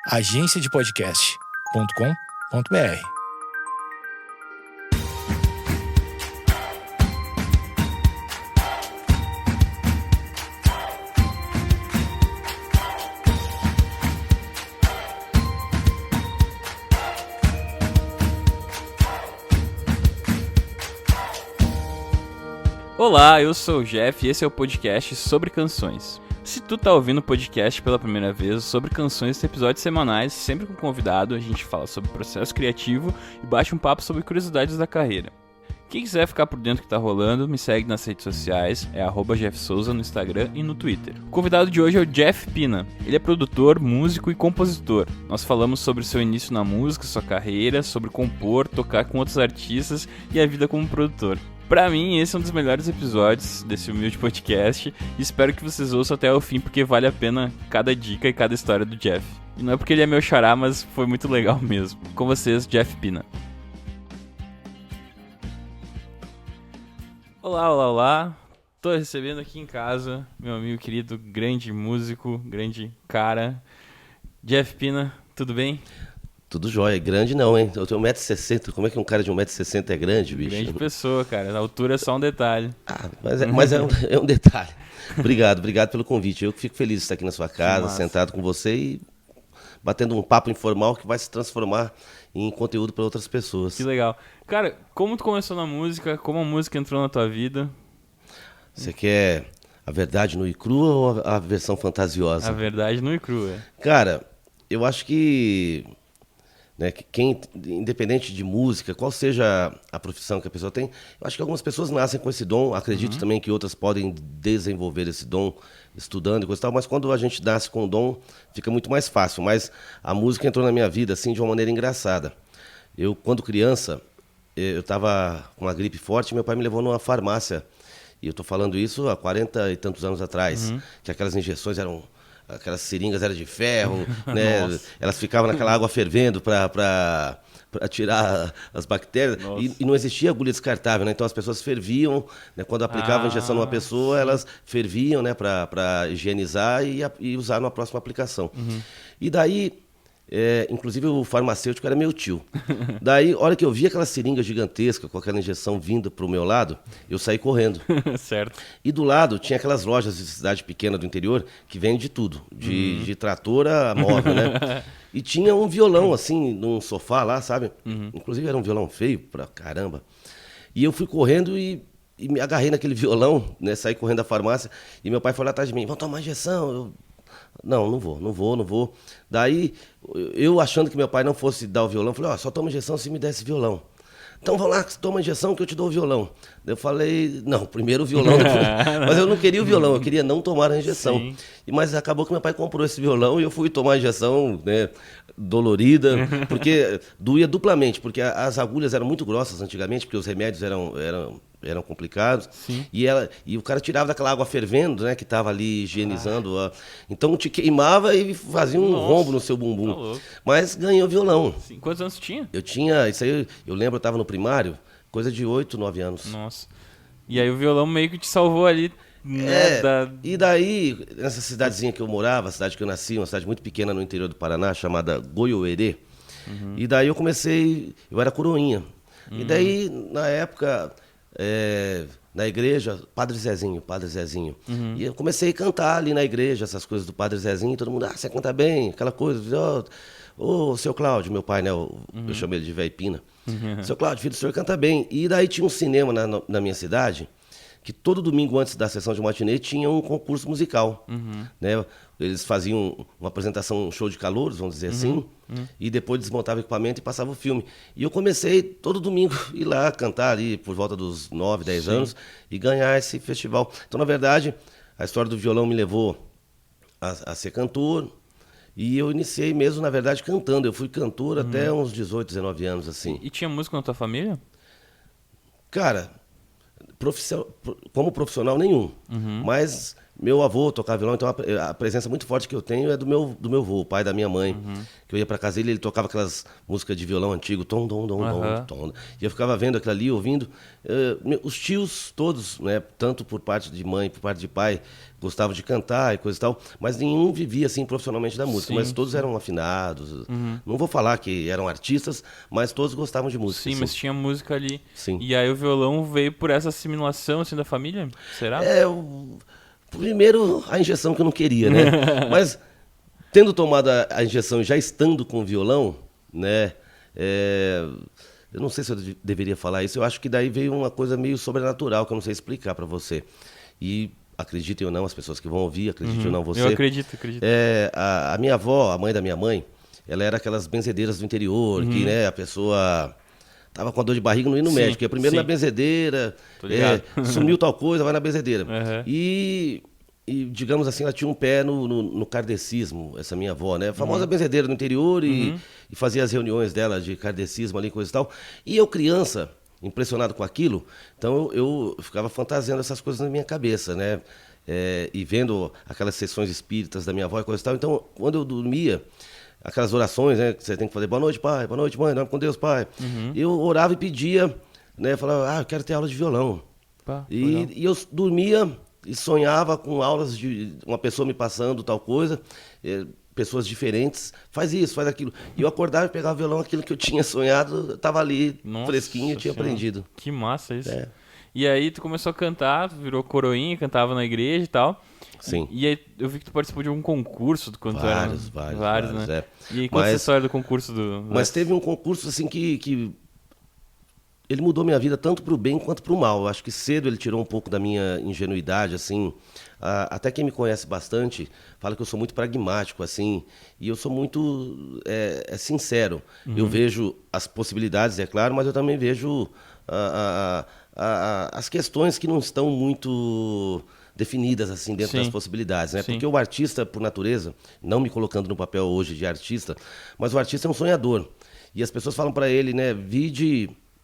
agenciadepodcast.com.br. Olá, eu sou o Jeff e esse é o podcast sobre canções. Se tu tá ouvindo o podcast pela primeira vez sobre canções, tem episódios semanais, sempre com convidado, a gente fala sobre processo criativo e bate um papo sobre curiosidades da carreira. Quem quiser ficar por dentro do que tá rolando, me segue nas redes sociais, é @JeffSouza no Instagram e no Twitter. O convidado de hoje é o Jeff Pina. Ele é produtor, músico e compositor. Nós falamos sobre seu início na música, sua carreira, sobre compor, tocar com outros artistas e a vida como produtor. Pra mim, esse é um dos melhores episódios desse humilde podcast e espero que vocês ouçam até o fim, porque vale a pena cada dica e cada história do Jeff. E não é porque ele é meu xará, mas foi muito legal mesmo. Com vocês, Jeff Pina. Olá. Tô recebendo aqui em casa meu amigo querido, grande músico, grande cara, Jeff Pina. Tudo bem? Tudo jóia. Grande não, hein? Eu tenho 1,60m. Como é que um cara de 1,60m é grande, bicho? Grande pessoa, cara. A altura é só um detalhe. Mas é um detalhe. Obrigado pelo convite. Eu fico feliz de estar aqui na sua casa, sentado com você e batendo um papo informal que vai se transformar em conteúdo para outras pessoas. Que legal. Cara, como tu começou na música? Como a música entrou na tua vida? Você quer a verdade nua e crua ou a versão fantasiosa? A verdade nua e crua. Cara, eu acho que... Né, quem, independente de música, qual seja a profissão que a pessoa tem, eu acho que algumas pessoas nascem com esse dom, acredito também que outras podem desenvolver esse dom estudando e coisa e tal, mas quando a gente nasce com o dom, fica muito mais fácil. Mas a música entrou na minha vida assim de uma maneira engraçada. Eu, quando criança, eu estava com uma gripe forte e meu pai me levou numa farmácia, e eu estou falando isso há 40 e tantos anos atrás, que aquelas injeções eram... Aquelas seringas eram de ferro, né? Elas ficavam naquela água fervendo para tirar as bactérias. E não existia agulha descartável, né? Então as pessoas ferviam, né? Quando aplicavam a injeção numa pessoa, elas ferviam, né? Para higienizar e usar numa próxima aplicação. E daí... inclusive o farmacêutico era meu tio. Daí, a hora que eu vi aquela seringa gigantesca com aquela injeção vindo pro meu lado, eu saí correndo. Certo. E do lado tinha aquelas lojas de cidade pequena do interior que vendem de tudo, de trator a móvel, né? E tinha um violão assim, num sofá lá, sabe? Inclusive era um violão feio pra caramba. E eu fui correndo e me agarrei naquele violão, né? Saí correndo da farmácia e meu pai foi lá atrás de mim: vamos tomar injeção. Não vou. Daí, eu achando que meu pai não fosse dar o violão, falei, só toma injeção se me der esse violão. Então vamos lá, toma injeção que eu te dou o violão. Eu falei, não, primeiro o violão, depois... Mas eu não queria o violão, eu queria não tomar a injeção. Sim. Mas acabou que meu pai comprou esse violão e eu fui tomar a injeção, né, dolorida, porque doía duplamente, porque as agulhas eram muito grossas antigamente, porque os remédios eram complicados. E o cara tirava daquela água fervendo, né, que estava ali higienizando. Então te queimava e fazia um rombo no seu bumbum. Tá louco. Mas ganhei o violão. Sim. Quantos anos tu tinha? Eu tinha, isso aí, eu lembro, eu estava no primário, coisa de 8, 9 anos. Nossa. E aí o violão meio que te salvou ali, né? E daí, nessa cidadezinha que eu morava, a cidade que eu nasci, uma cidade muito pequena no interior do Paraná, chamada Goiôerê. E daí eu era coroinha. E daí, na época, na igreja, Padre Zezinho. E eu comecei a cantar ali na igreja, essas coisas do Padre Zezinho, e todo mundo, você canta bem, aquela coisa, ô, seu Cláudio, meu pai, né, eu chamei ele de Véi Pina. Seu Cláudio, filho do senhor canta bem. E daí tinha um cinema na minha cidade, que todo domingo antes da sessão de matinê tinha um concurso musical, né? Eles faziam uma apresentação, um show de calouros, vamos dizer assim, e depois desmontavam o equipamento e passavam o filme. E eu comecei todo domingo ir lá cantar ali por volta dos 9, 10 anos e ganhar esse festival. Então, na verdade, a história do violão me levou a ser cantor e eu iniciei mesmo, na verdade, cantando. Eu fui cantor até uns 18, 19 anos, assim. E tinha música na tua família? Cara... como profissional nenhum, mas Meu avô tocava violão, então a presença muito forte que eu tenho é do meu avô, o pai da minha mãe. Que eu ia pra casa dele, ele tocava aquelas músicas de violão antigo, tom, dom, dom, dom, tom. E eu ficava vendo aquilo ali, ouvindo. Os tios todos, né, tanto por parte de mãe, por parte de pai, gostavam de cantar e coisa e tal, mas nenhum vivia assim profissionalmente da música, mas todos eram afinados. Não vou falar que eram artistas, mas todos gostavam de música. Sim, mas tinha música ali. Sim. E aí o violão veio por essa assimilação assim da família? Será? Primeiro, a injeção que eu não queria, né? Mas, tendo tomado a injeção e já estando com o violão, né? Eu não sei se eu deveria falar isso, eu acho que daí veio uma coisa meio sobrenatural, que eu não sei explicar pra você. E, acreditem ou não, as pessoas que vão ouvir, acreditem ou não você... Eu acredito. A minha avó, a mãe da minha mãe, ela era aquelas benzedeiras do interior, que, né, a pessoa... Tava com a dor de barriga, não ia no médico. Ia primeiro na benzedeira, sumiu tal coisa, vai na benzedeira. E, digamos assim, ela tinha um pé no kardecismo, essa minha avó, né? A famosa benzedeira do interior e fazia as reuniões dela de kardecismo ali, coisa e tal. E eu, criança, impressionado com aquilo, então eu ficava fantasiando essas coisas na minha cabeça, né? E vendo aquelas sessões espíritas da minha avó e coisa e tal. Então, quando eu dormia... Aquelas orações, né, que você tem que fazer, boa noite, pai, boa noite, mãe, dorme com Deus, pai. Eu orava e pedia, né, falava, eu quero ter aula de violão. E eu dormia e sonhava com aulas de uma pessoa me passando tal coisa, pessoas diferentes, faz isso, faz aquilo. E eu acordava e pegava o violão, aquilo que eu tinha sonhado, estava ali, fresquinho, eu tinha aprendido. Que massa isso. E aí tu começou a cantar, virou coroinha, cantava na igreja e tal. Sim. E aí eu vi que tu participou de algum concurso quando vários, né? E aí conta essa história do concurso Mas teve um concurso assim que ele mudou minha vida tanto pro bem quanto pro mal. Eu acho que cedo ele tirou um pouco da minha ingenuidade, assim. Até quem me conhece bastante fala que eu sou muito pragmático, assim, e eu sou muito sincero. Eu vejo as possibilidades, é claro, mas eu também vejo as questões que não estão muito definidas assim dentro das possibilidades, né? Porque o artista, por natureza, não me colocando no papel hoje de artista, mas o artista é um sonhador. E as pessoas falam para ele, né,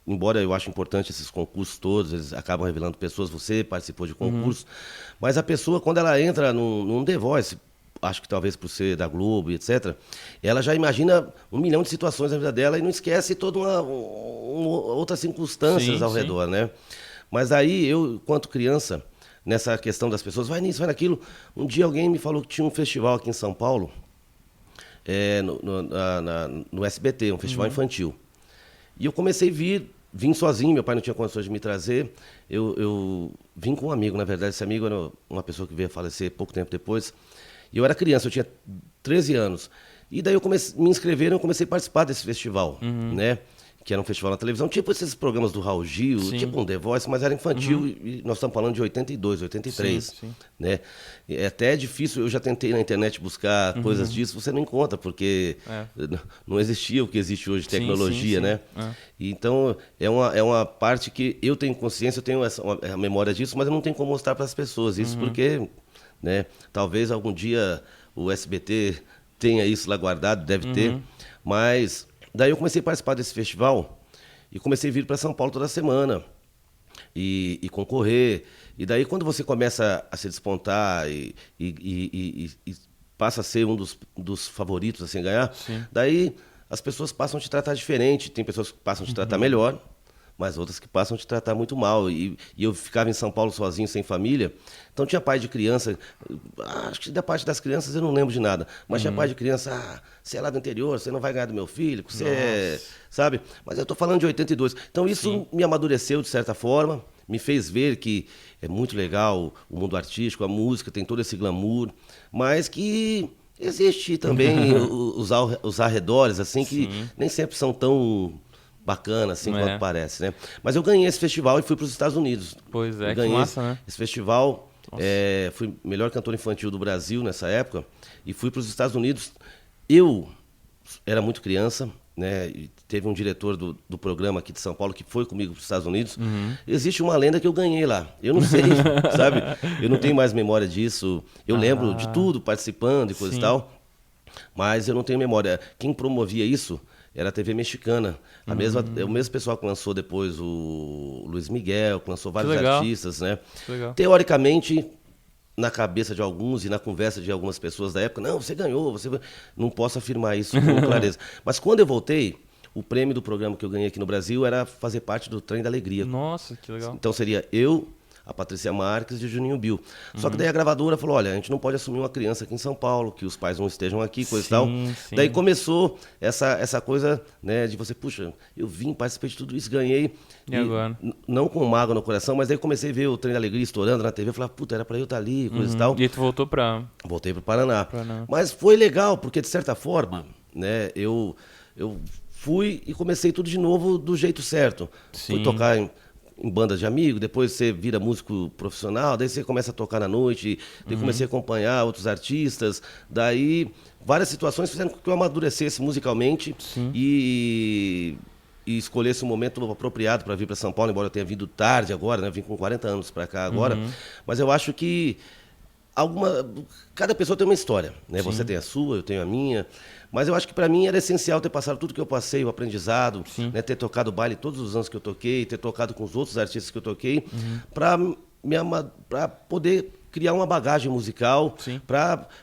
embora eu acho importante esses concursos todos, eles acabam revelando pessoas, você participou de concursos, mas a pessoa, quando ela entra num The Voice, acho que talvez por ser da Globo, etc., ela já imagina 1 milhão de situações na vida dela e não esquece todas outras circunstâncias ao redor, né? Mas aí, eu, enquanto criança, nessa questão das pessoas, vai nisso, vai naquilo, um dia alguém me falou que tinha um festival aqui em São Paulo, no SBT, um festival infantil. E eu comecei a vim sozinho, meu pai não tinha condições de me trazer. Eu vim com um amigo, na verdade, esse amigo era uma pessoa que veio a falecer pouco tempo depois. E eu era criança, eu tinha 13 anos. E daí me inscreveram e eu comecei a participar desse festival, né? Que era um festival na televisão, tipo esses programas do Raul Gil, tipo um The Voice, mas era infantil e nós estamos falando de 82, 83, né? É até difícil, eu já tentei na internet buscar coisas disso, você não encontra, porque não existia o que existe hoje, tecnologia, né? Então, é uma parte que eu tenho consciência, eu tenho a memória disso, mas eu não tenho como mostrar para as pessoas isso, porque, né, talvez algum dia o SBT tenha isso lá guardado, deve ter, mas... Daí eu comecei a participar desse festival e comecei a vir para São Paulo toda semana e concorrer. E daí quando você começa a se despontar e passa a ser um dos favoritos assim, a ganhar, daí as pessoas passam a te tratar diferente. Tem pessoas que passam a te tratar melhor, mas outras que passam a te tratar muito mal. E eu ficava em São Paulo sozinho, sem família. Então tinha pai de criança, acho que da parte das crianças eu não lembro de nada, mas tinha pai de criança, você é lá do interior, você não vai ganhar do meu filho, você sabe? Mas eu tô falando de 82. Então isso me amadureceu de certa forma, me fez ver que é muito legal o mundo artístico, a música tem todo esse glamour, mas que existe também os arredores, assim, que nem sempre são tão bacana, assim, quanto parece, né? Mas eu ganhei esse festival e fui para os Estados Unidos. Pois é, ganhei que massa, né? Esse festival, fui melhor cantor infantil do Brasil nessa época, e fui para os Estados Unidos. Eu era muito criança, né? E teve um diretor do programa aqui de São Paulo que foi comigo para os Estados Unidos. Existe uma lenda que eu ganhei lá. Eu não sei, sabe? Eu não tenho mais memória disso. Eu lembro de tudo, participando e coisa e tal, mas eu não tenho memória. Quem promovia isso era a TV mexicana. O mesmo pessoal que lançou depois o Luiz Miguel, que lançou vários artistas, né? Teoricamente, na cabeça de alguns e na conversa de algumas pessoas da época, não, você ganhou, você... Não posso afirmar isso com clareza. Mas quando eu voltei, o prêmio do programa que eu ganhei aqui no Brasil era fazer parte do Trem da Alegria. Nossa, que legal. Então seria eu, a Patrícia Marques e o Juninho Bill. Só que daí a gravadora falou, olha, a gente não pode assumir uma criança aqui em São Paulo, que os pais não estejam aqui, coisa e tal. Sim. Daí começou essa coisa, né, de você, puxa, eu vim, participei de tudo isso, ganhei. E agora? Não com mágoa no coração, mas daí comecei a ver o Trem da Alegria estourando na TV, eu falava, puta, era pra eu estar ali, coisa e tal. E aí tu voltou pra... Voltei pro Paraná. Paraná. Mas foi legal, porque de certa forma, né, eu fui e comecei tudo de novo do jeito certo. Sim. Fui tocar em bandas de amigos, depois você vira músico profissional, daí você começa a tocar na noite, daí comecei a acompanhar outros artistas, daí várias situações fizeram com que eu amadurecesse musicalmente e escolhesse um momento apropriado para vir para São Paulo, embora eu tenha vindo tarde agora, né? Eu vim com 40 anos para cá agora, mas eu acho que cada pessoa tem uma história, né? Você tem a sua, eu tenho a minha, mas eu acho que para mim era essencial ter passado tudo que eu passei, o aprendizado, né? Ter tocado baile todos os anos que eu toquei, ter tocado com os outros artistas que eu toquei, para poder criar uma bagagem musical,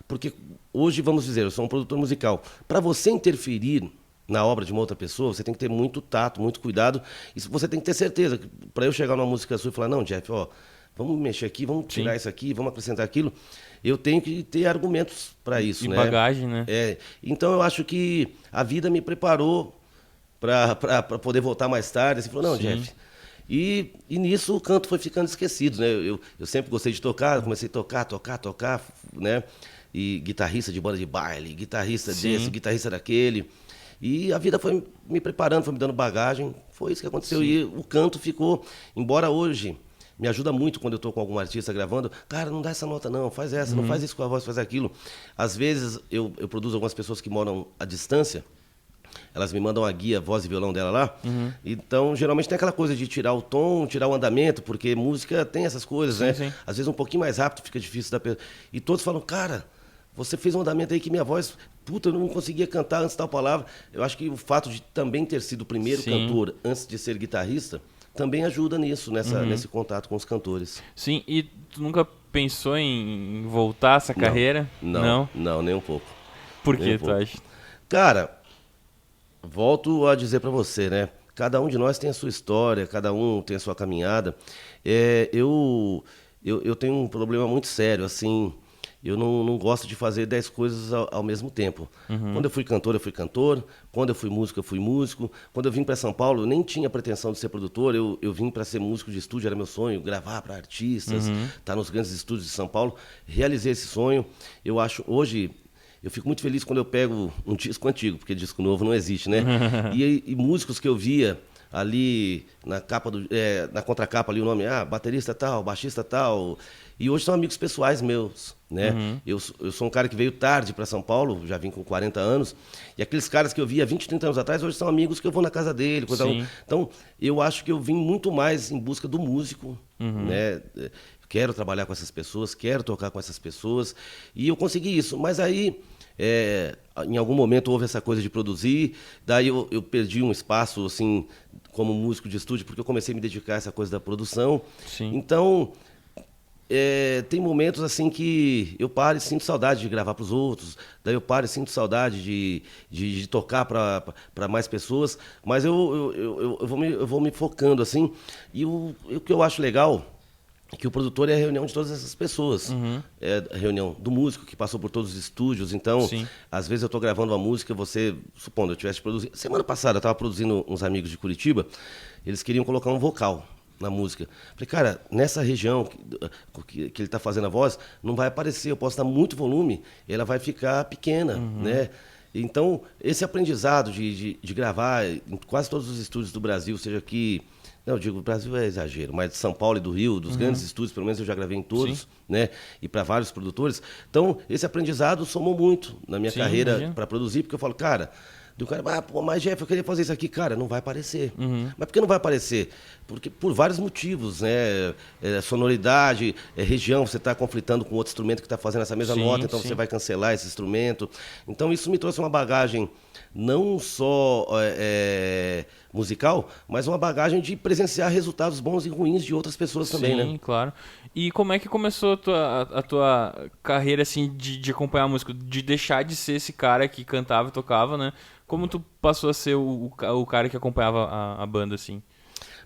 porque hoje, vamos dizer, eu sou um produtor musical. Para você interferir na obra de uma outra pessoa, você tem que ter muito tato, muito cuidado, e você tem que ter certeza. Para eu chegar numa música sua e falar, não, Jeff, ó, vamos mexer aqui, vamos tirar isso aqui, vamos acrescentar aquilo, eu tenho que ter argumentos para isso, e né? bagagem, né? Então eu acho que a vida me preparou para poder voltar mais tarde. Você falou, não, Jeff. E nisso o canto foi ficando esquecido, né? Eu sempre gostei de tocar, comecei a tocar, né? E guitarrista de banda de baile, guitarrista desse, guitarrista daquele. E a vida foi me preparando, foi me dando bagagem. Foi isso que aconteceu. E o canto ficou, embora hoje me ajuda muito quando eu estou com algum artista gravando. Cara, não dá essa nota não, faz essa, não faz isso com a voz, faz aquilo. Às vezes eu produzo algumas pessoas que moram à distância, elas me mandam a guia, voz e violão dela lá. Então, geralmente tem aquela coisa de tirar o tom, tirar o andamento, porque música tem essas coisas, né? Sim. Às vezes um pouquinho mais rápido fica difícil da pessoa. E todos falam, cara, você fez um andamento aí que minha voz, puta, eu não conseguia cantar antes de tal palavra. Eu acho que o fato de também ter sido o primeiro cantor antes de ser guitarrista também ajuda nisso, nesse contato com os cantores. Sim, e tu nunca pensou em voltar essa carreira? Não, nem um pouco. Por que tu acha? Cara, volto a dizer pra você, né? Cada um de nós tem a sua história, cada um tem a sua caminhada. Eu tenho um problema muito sério, assim. Eu não gosto de fazer 10 coisas ao mesmo tempo. Quando eu fui cantor, eu fui cantor. Quando eu fui músico. Quando eu vim para São Paulo, eu nem tinha pretensão de ser produtor. Eu vim para ser músico de estúdio, era meu sonho. Gravar para artistas, estar nos grandes estúdios de São Paulo. Realizei esse sonho. Eu acho, hoje, eu fico muito feliz quando eu pego um disco antigo, porque disco novo não existe, né? E músicos que eu via ali na capa na contracapa ali o nome, baterista tal, baixista tal, e hoje são amigos pessoais meus, né? Eu sou um cara que veio tarde para São Paulo, já vim com 40 anos, e aqueles caras que eu via 20, 30 anos atrás, hoje são amigos que eu vou na casa dele, então eu acho que eu vim muito mais em busca do músico, né? Quero trabalhar com essas pessoas, quero tocar com essas pessoas, e eu consegui isso, mas aí em algum momento houve essa coisa de produzir, daí eu perdi um espaço assim como músico de estúdio, porque eu comecei a me dedicar a essa coisa da produção. Então tem momentos assim que eu paro e sinto saudade de gravar para os outros, daí eu paro e sinto saudade de tocar para mais pessoas, mas eu vou me focando assim, e o que eu acho legal que o produtor é a reunião de todas essas pessoas. É a reunião do músico que passou por todos os estúdios. Então, às vezes eu estou gravando uma música, supondo eu estivesse produzindo... Semana passada eu estava produzindo uns amigos de Curitiba, eles queriam colocar um vocal na música. Falei, cara, nessa região que ele está fazendo a voz, não vai aparecer, eu posso dar muito volume, ela vai ficar pequena, né? Então, esse aprendizado de gravar em quase todos os estúdios do Brasil, seja aqui... Não, eu digo, o Brasil é exagero, mas de São Paulo e do Rio, dos grandes estúdios, pelo menos eu já gravei em todos, né? E para vários produtores. Então, esse aprendizado somou muito na minha carreira para produzir, porque eu falo, cara, mas Jeff, eu queria fazer isso aqui, cara, não vai aparecer. Mas por que não vai aparecer? Porque por vários motivos, né? Sonoridade, região, você está conflitando com outro instrumento que está fazendo essa mesma nota, então você vai cancelar esse instrumento. Então, isso me trouxe uma bagagem não só musical, mas uma bagagem de presenciar resultados bons e ruins de outras pessoas também, né? Sim, claro. E como é que começou a tua carreira, assim, de acompanhar a música? De deixar de ser esse cara que cantava e tocava, né? Como tu passou a ser o cara que acompanhava a banda, assim?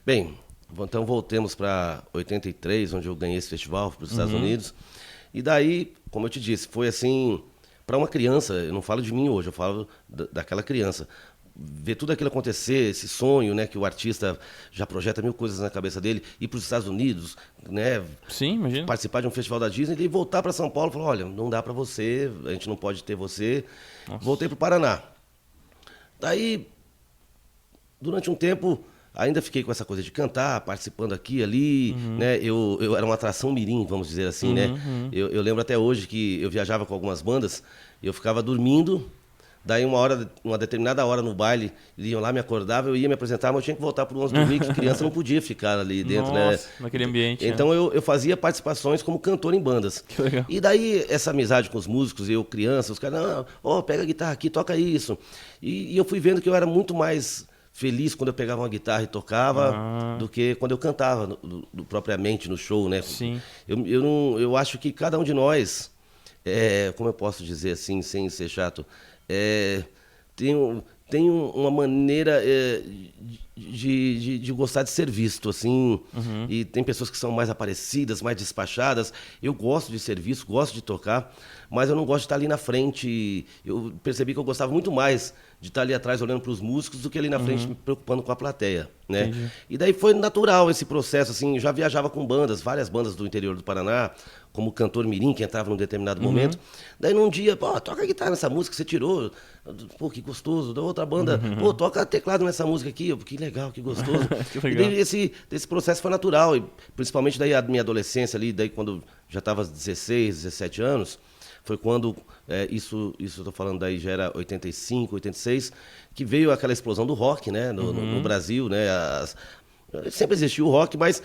Bem, então voltemos para 83, onde eu ganhei esse festival para os Estados Unidos. E daí, como eu te disse, foi assim, para uma criança, eu não falo de mim hoje, eu falo daquela criança. Ver tudo aquilo acontecer, esse sonho, né, que o artista já projeta mil coisas na cabeça dele, ir para os Estados Unidos, né, Sim, imagina. participar de um festival da Disney e voltar para São Paulo e falar, olha, não dá para você, a gente não pode ter você. Nossa. Voltei para o Paraná. Daí, durante um tempo, ainda fiquei com essa coisa de cantar, participando aqui e ali, né? Eu era uma atração mirim, vamos dizer assim, né? Eu lembro até hoje que eu viajava com algumas bandas, eu ficava dormindo, daí uma determinada hora no baile, eles iam lá, me acordavam, eu ia me apresentar, mas eu tinha que voltar para o 11 dormir, que criança não podia ficar ali dentro, Nossa, né? naquele ambiente. Então eu fazia participações como cantor em bandas. Que legal. E daí essa amizade com os músicos, eu criança, os caras, não, ó, pega a guitarra aqui, toca isso. E eu fui vendo que eu era muito mais feliz quando eu pegava uma guitarra e tocava do que quando eu cantava propriamente no show, né? Sim. Eu acho que cada um de nós, como eu posso dizer assim, sem ser chato, tem uma maneira de gostar de ser visto, assim, e tem pessoas que são mais aparecidas, mais despachadas. Eu gosto de ser visto, gosto de tocar, mas eu não gosto de estar ali na frente. Eu percebi que eu gostava muito mais de estar ali atrás olhando para os músicos do que ali na frente me preocupando com a plateia, né? Entendi. E daí foi natural esse processo, assim, já viajava com bandas, várias bandas do interior do Paraná, como cantor mirim, que entrava num determinado momento. Daí num dia, pô, toca guitarra nessa música que você tirou, pô, que gostoso. Da outra banda, pô, toca teclado nessa música aqui, que legal, que gostoso. Que E legal. daí esse processo foi natural, e principalmente daí a minha adolescência ali, daí quando já estava 16, 17 anos, foi quando, isso eu tô falando daí já era 85, 86, que veio aquela explosão do rock, né, no Brasil, né, sempre existiu o rock, mas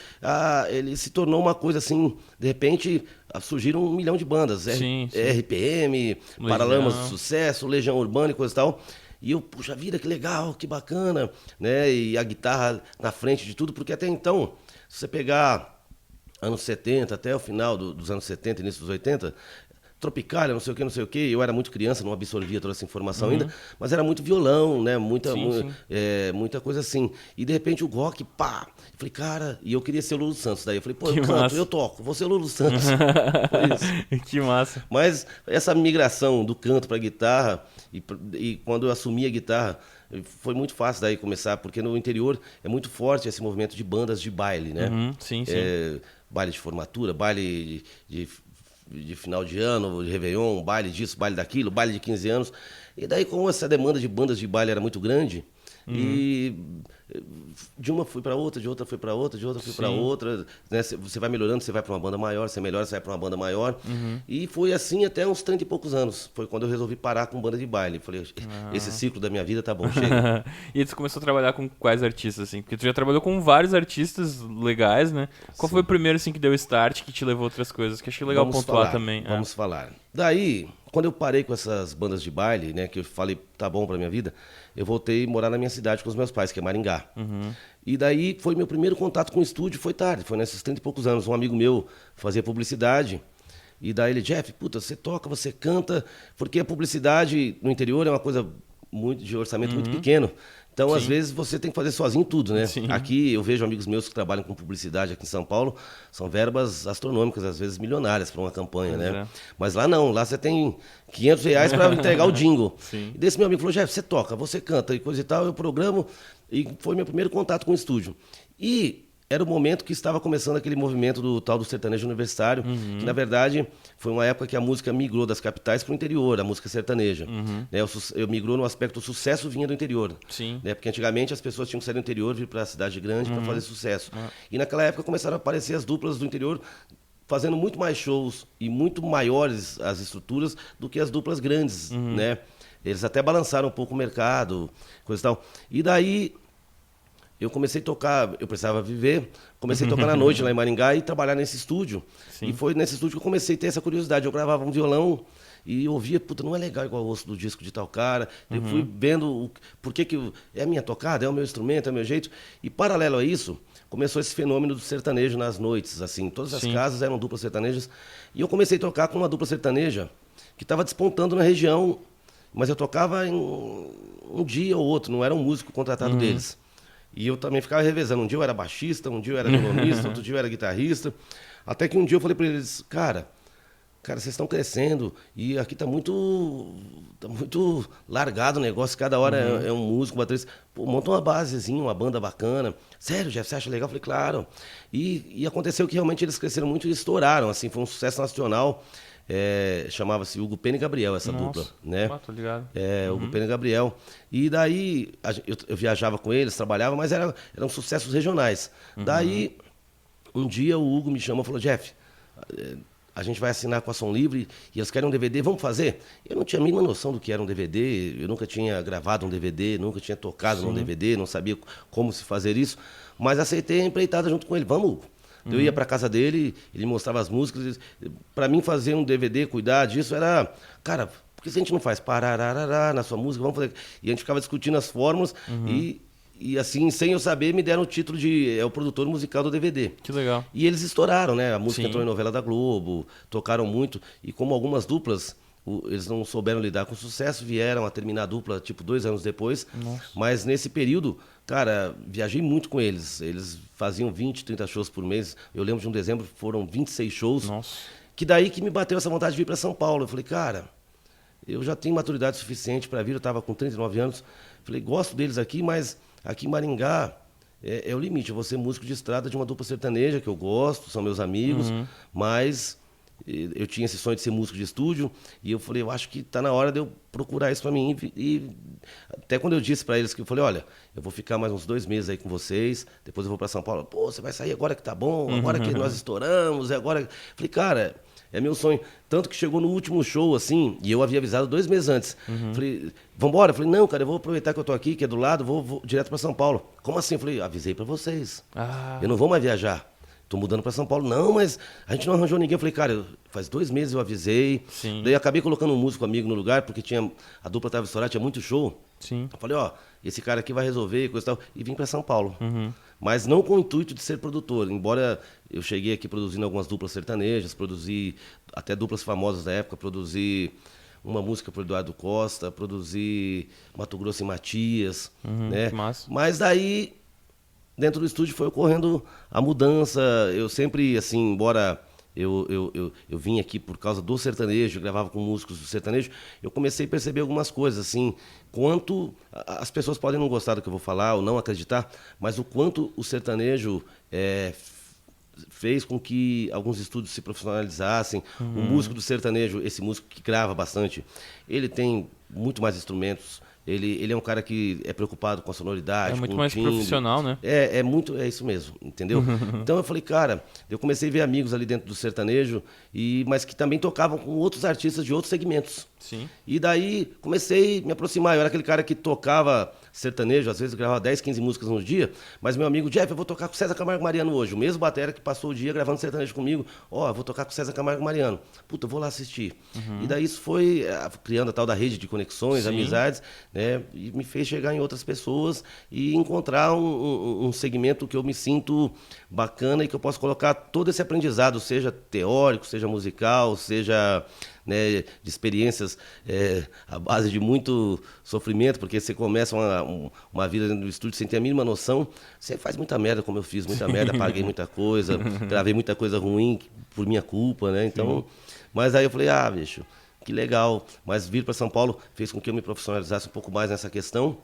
ele se tornou uma coisa assim, de repente surgiram 1 milhão de bandas, Sim, sim. RPM, Legião. Paralamas do Sucesso, Legião Urbana e coisa e tal. E eu, puxa vida, que legal, que bacana, né? E a guitarra na frente de tudo, porque até então, se você pegar anos 70, até o final dos anos 70, início dos 80, Tropicália, não sei o que, eu era muito criança, não absorvia toda essa informação ainda, mas era muito violão, né, muita coisa assim. E de repente o rock, pá, eu falei, cara, e eu queria ser o Lulu Santos, daí eu falei, pô, Que eu canto, massa. eu toco, vou ser o Lulu Santos. Foi isso. Que massa. Mas essa migração do canto para guitarra, e quando eu assumi a guitarra, foi muito fácil daí começar, porque no interior é muito forte esse movimento de bandas de baile, né? Sim, sim. Baile de formatura, baile de final de ano, de Réveillon, baile disso, baile daquilo, baile de 15 anos. E daí, como essa demanda de bandas de baile era muito grande, e de uma fui para outra, de outra fui para outra, de outra fui para outra, né? Você vai melhorando, você vai para uma banda maior, você melhora, você vai para uma banda maior. E foi assim até uns 30 e poucos anos. Foi quando eu resolvi parar com banda de baile. Falei, esse ciclo da minha vida tá bom, chega. E tu começou a trabalhar com quais artistas, assim? Porque tu já trabalhou com vários artistas legais, né? Qual foi o primeiro, assim, que deu start, que te levou a outras coisas? Que achei legal pontuar também. Vamos falar. Daí, quando eu parei com essas bandas de baile, né, que eu falei, tá bom pra minha vida, eu voltei a morar na minha cidade com os meus pais, que é Maringá. E daí foi meu primeiro contato com o estúdio, foi tarde, foi nesses 30 e poucos anos. Um amigo meu fazia publicidade, e daí ele, Jeff, puta, você toca, você canta, porque a publicidade no interior é uma coisa de orçamento muito pequeno. Então, às vezes, você tem que fazer sozinho tudo, né? Sim. Aqui, eu vejo amigos meus que trabalham com publicidade aqui em São Paulo, são verbas astronômicas, às vezes milionárias para uma campanha, né? Mas lá não, lá você tem R$ 500 para entregar o jingle. Sim. E desse meu amigo falou, Jeff, você toca, você canta e coisa e tal, eu programo, e foi meu primeiro contato com o estúdio. E era o momento que estava começando aquele movimento do tal do sertanejo universitário, que na verdade foi uma época que a música migrou das capitais para o interior, a música sertaneja. Né, eu migrou no aspecto, o sucesso vinha do interior. Sim. Né, porque antigamente as pessoas tinham que sair do interior, vir para a cidade grande para fazer sucesso. E naquela época começaram a aparecer as duplas do interior fazendo muito mais shows e muito maiores as estruturas do que as duplas grandes, né? Eles até balançaram um pouco o mercado, coisa e tal. E daí eu comecei a tocar, eu precisava viver, comecei a tocar na noite lá em Maringá e trabalhar nesse estúdio. Sim. E foi nesse estúdio que eu comecei a ter essa curiosidade. Eu gravava um violão e eu ouvia, puta, não é legal igual o osso do disco de tal cara. Eu fui vendo por que é a minha tocada, é o meu instrumento, é o meu jeito. E paralelo a isso, começou esse fenômeno do sertanejo nas noites, assim, todas as casas eram duplas sertanejas. E eu comecei a tocar com uma dupla sertaneja que estava despontando na região, mas eu tocava em um dia ou outro, não era um músico contratado deles. E eu também ficava revezando. Um dia eu era baixista, um dia eu era violonista, outro dia eu era guitarrista. Até que um dia eu falei para eles, cara, vocês estão crescendo e aqui tá muito largado o negócio, cada hora é um músico, um baterista. Pô, monta uma basezinha, uma banda bacana. Sério, Jeff, você acha legal? Eu falei, claro. E aconteceu que realmente eles cresceram muito e estouraram, assim, foi um sucesso nacional. Chamava-se Hugo Pena e Gabriel, essa dupla, né? Tô ligado. Hugo Pena e Gabriel. E daí eu viajava com eles, trabalhava, mas eram sucessos regionais. Daí, um dia o Hugo me chamou e falou, Jeff, a gente vai assinar com a Som Livre e eles querem um DVD, vamos fazer? Eu não tinha a mínima noção do que era um DVD, eu nunca tinha gravado um DVD, nunca tinha tocado num DVD, não sabia como se fazer isso, mas aceitei a empreitada junto com ele, vamos, Hugo. Eu ia para casa dele, ele mostrava as músicas. Para mim fazer um DVD, cuidar disso, era... Cara, por que a gente não faz parararará na sua música? Vamos fazer... E a gente ficava discutindo as fórmulas e assim, sem eu saber, me deram o título de... o produtor musical do DVD. Que legal. E eles estouraram, né? A música entrou em novela da Globo, tocaram muito. E como algumas duplas, eles não souberam lidar com o sucesso, vieram a terminar a dupla, tipo, 2 anos depois. Nossa. Mas nesse período... Cara, viajei muito com eles. Eles faziam 20, 30 shows por mês. Eu lembro de um dezembro, foram 26 shows. Nossa. Que daí que me bateu essa vontade de vir para São Paulo. Eu falei, cara, eu já tenho maturidade suficiente para vir. Eu estava com 39 anos. Falei, gosto deles aqui, mas aqui em Maringá é o limite. Eu vou ser músico de estrada de uma dupla sertaneja, que eu gosto, são meus amigos, mas... Eu tinha esse sonho de ser músico de estúdio e eu falei, eu acho que está na hora de eu procurar isso para mim. E até quando eu disse para eles que eu falei, olha, eu vou ficar mais uns 2 meses aí com vocês, depois eu vou para São Paulo. Pô, você vai sair agora que tá bom, agora que nós estouramos, agora... Falei, cara, é meu sonho. Tanto que chegou no último show, assim, e eu havia avisado 2 meses antes. Falei, vambora? Falei, não, cara, eu vou aproveitar que eu tô aqui, que é do lado, vou direto para São Paulo. Como assim? Falei, avisei para vocês. Eu não vou mais viajar. Tô mudando para São Paulo. Não, mas a gente não arranjou ninguém. Eu falei, cara, faz 2 meses eu avisei. Sim. Daí acabei colocando um músico amigo no lugar, porque a dupla tava estourada, tinha muito show. Sim. Eu falei, ó, esse cara aqui vai resolver, coisa e tal. E vim para São Paulo. Mas não com o intuito de ser produtor. Embora eu cheguei aqui produzindo algumas duplas sertanejas, produzi até duplas famosas da época, produzi uma música pro Eduardo Costa, produzi Mato Grosso e Matias, né? Massa. Mas daí... Dentro do estúdio foi ocorrendo a mudança. Eu sempre, assim, embora eu vim aqui por causa do sertanejo, gravava com músicos do sertanejo, eu comecei a perceber algumas coisas, assim, quanto as pessoas podem não gostar do que eu vou falar ou não acreditar, mas o quanto o sertanejo fez com que alguns estúdios se profissionalizassem. O músico do sertanejo, esse músico que grava bastante, ele tem muito mais instrumentos. Ele é um cara que é preocupado com a sonoridade, é muito com mais timbre. Profissional, né? É isso mesmo, entendeu? Então eu falei, cara, eu comecei a ver amigos ali dentro do sertanejo, mas que também tocavam com outros artistas de outros segmentos. Sim. E daí comecei a me aproximar. Eu era aquele cara que tocava sertanejo, às vezes gravava 10, 15 músicas no dia, mas meu amigo, Jeff, eu vou tocar com César Camargo Mariano hoje. O mesmo batera que passou o dia gravando sertanejo comigo. Ó, eu vou tocar com César Camargo Mariano. Puta, eu vou lá assistir. E daí isso foi criando a tal da rede de conexões, Sim. amizades, né? E me fez chegar em outras pessoas e encontrar um segmento que eu me sinto bacana e que eu posso colocar todo esse aprendizado, seja teórico, seja musical, seja... Né, de experiências à base de muito sofrimento, porque você começa uma vida dentro do estúdio sem ter a mínima noção, você faz muita merda, como eu fiz, muita merda, paguei muita coisa, gravei muita coisa ruim por minha culpa, né? Então, mas aí eu falei, bicho, que legal, mas vir para São Paulo fez com que eu me profissionalizasse um pouco mais nessa questão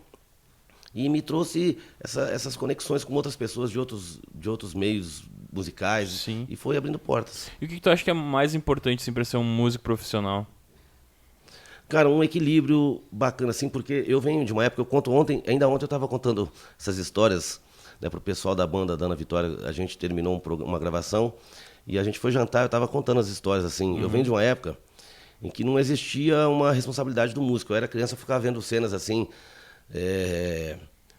e me trouxe essas conexões com outras pessoas de outros meios musicais. Sim. E foi abrindo portas. E o que tu acha que é mais importante assim, para ser um músico profissional? Cara, um equilíbrio bacana, assim, porque eu venho de uma época, ainda ontem eu estava contando essas histórias, né, pro pessoal da banda da Ana Vitória. A gente terminou uma gravação e a gente foi jantar, eu estava contando as histórias, assim. Eu venho de uma época em que não existia uma responsabilidade do músico. Eu era criança, eu ficava vendo cenas assim,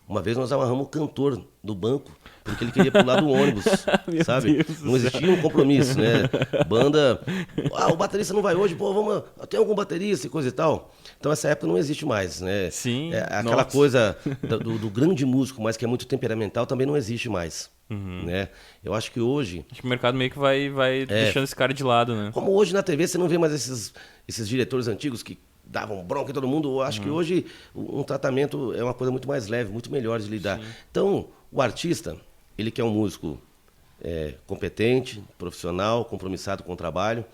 Uma vez nós amarramos o cantor do banco, porque ele queria pular do ônibus, sabe? Deus do Não existia um compromisso, né? Banda, o baterista não vai hoje, pô, vamos, tem algum baterista e coisa e tal. Então essa época não existe mais, né? Sim, É, aquela nossa. coisa do grande músico, mas que é muito temperamental, também não existe mais, né? Eu acho que hoje, Acho que o mercado meio que vai deixando esse cara de lado, né? como hoje na TV você não vê mais esses diretores antigos que davam bronca em todo mundo, eu acho que hoje um tratamento é uma coisa muito mais leve, muito melhor de lidar. Então, o artista, ele quer um músico competente, profissional, compromissado com o trabalho,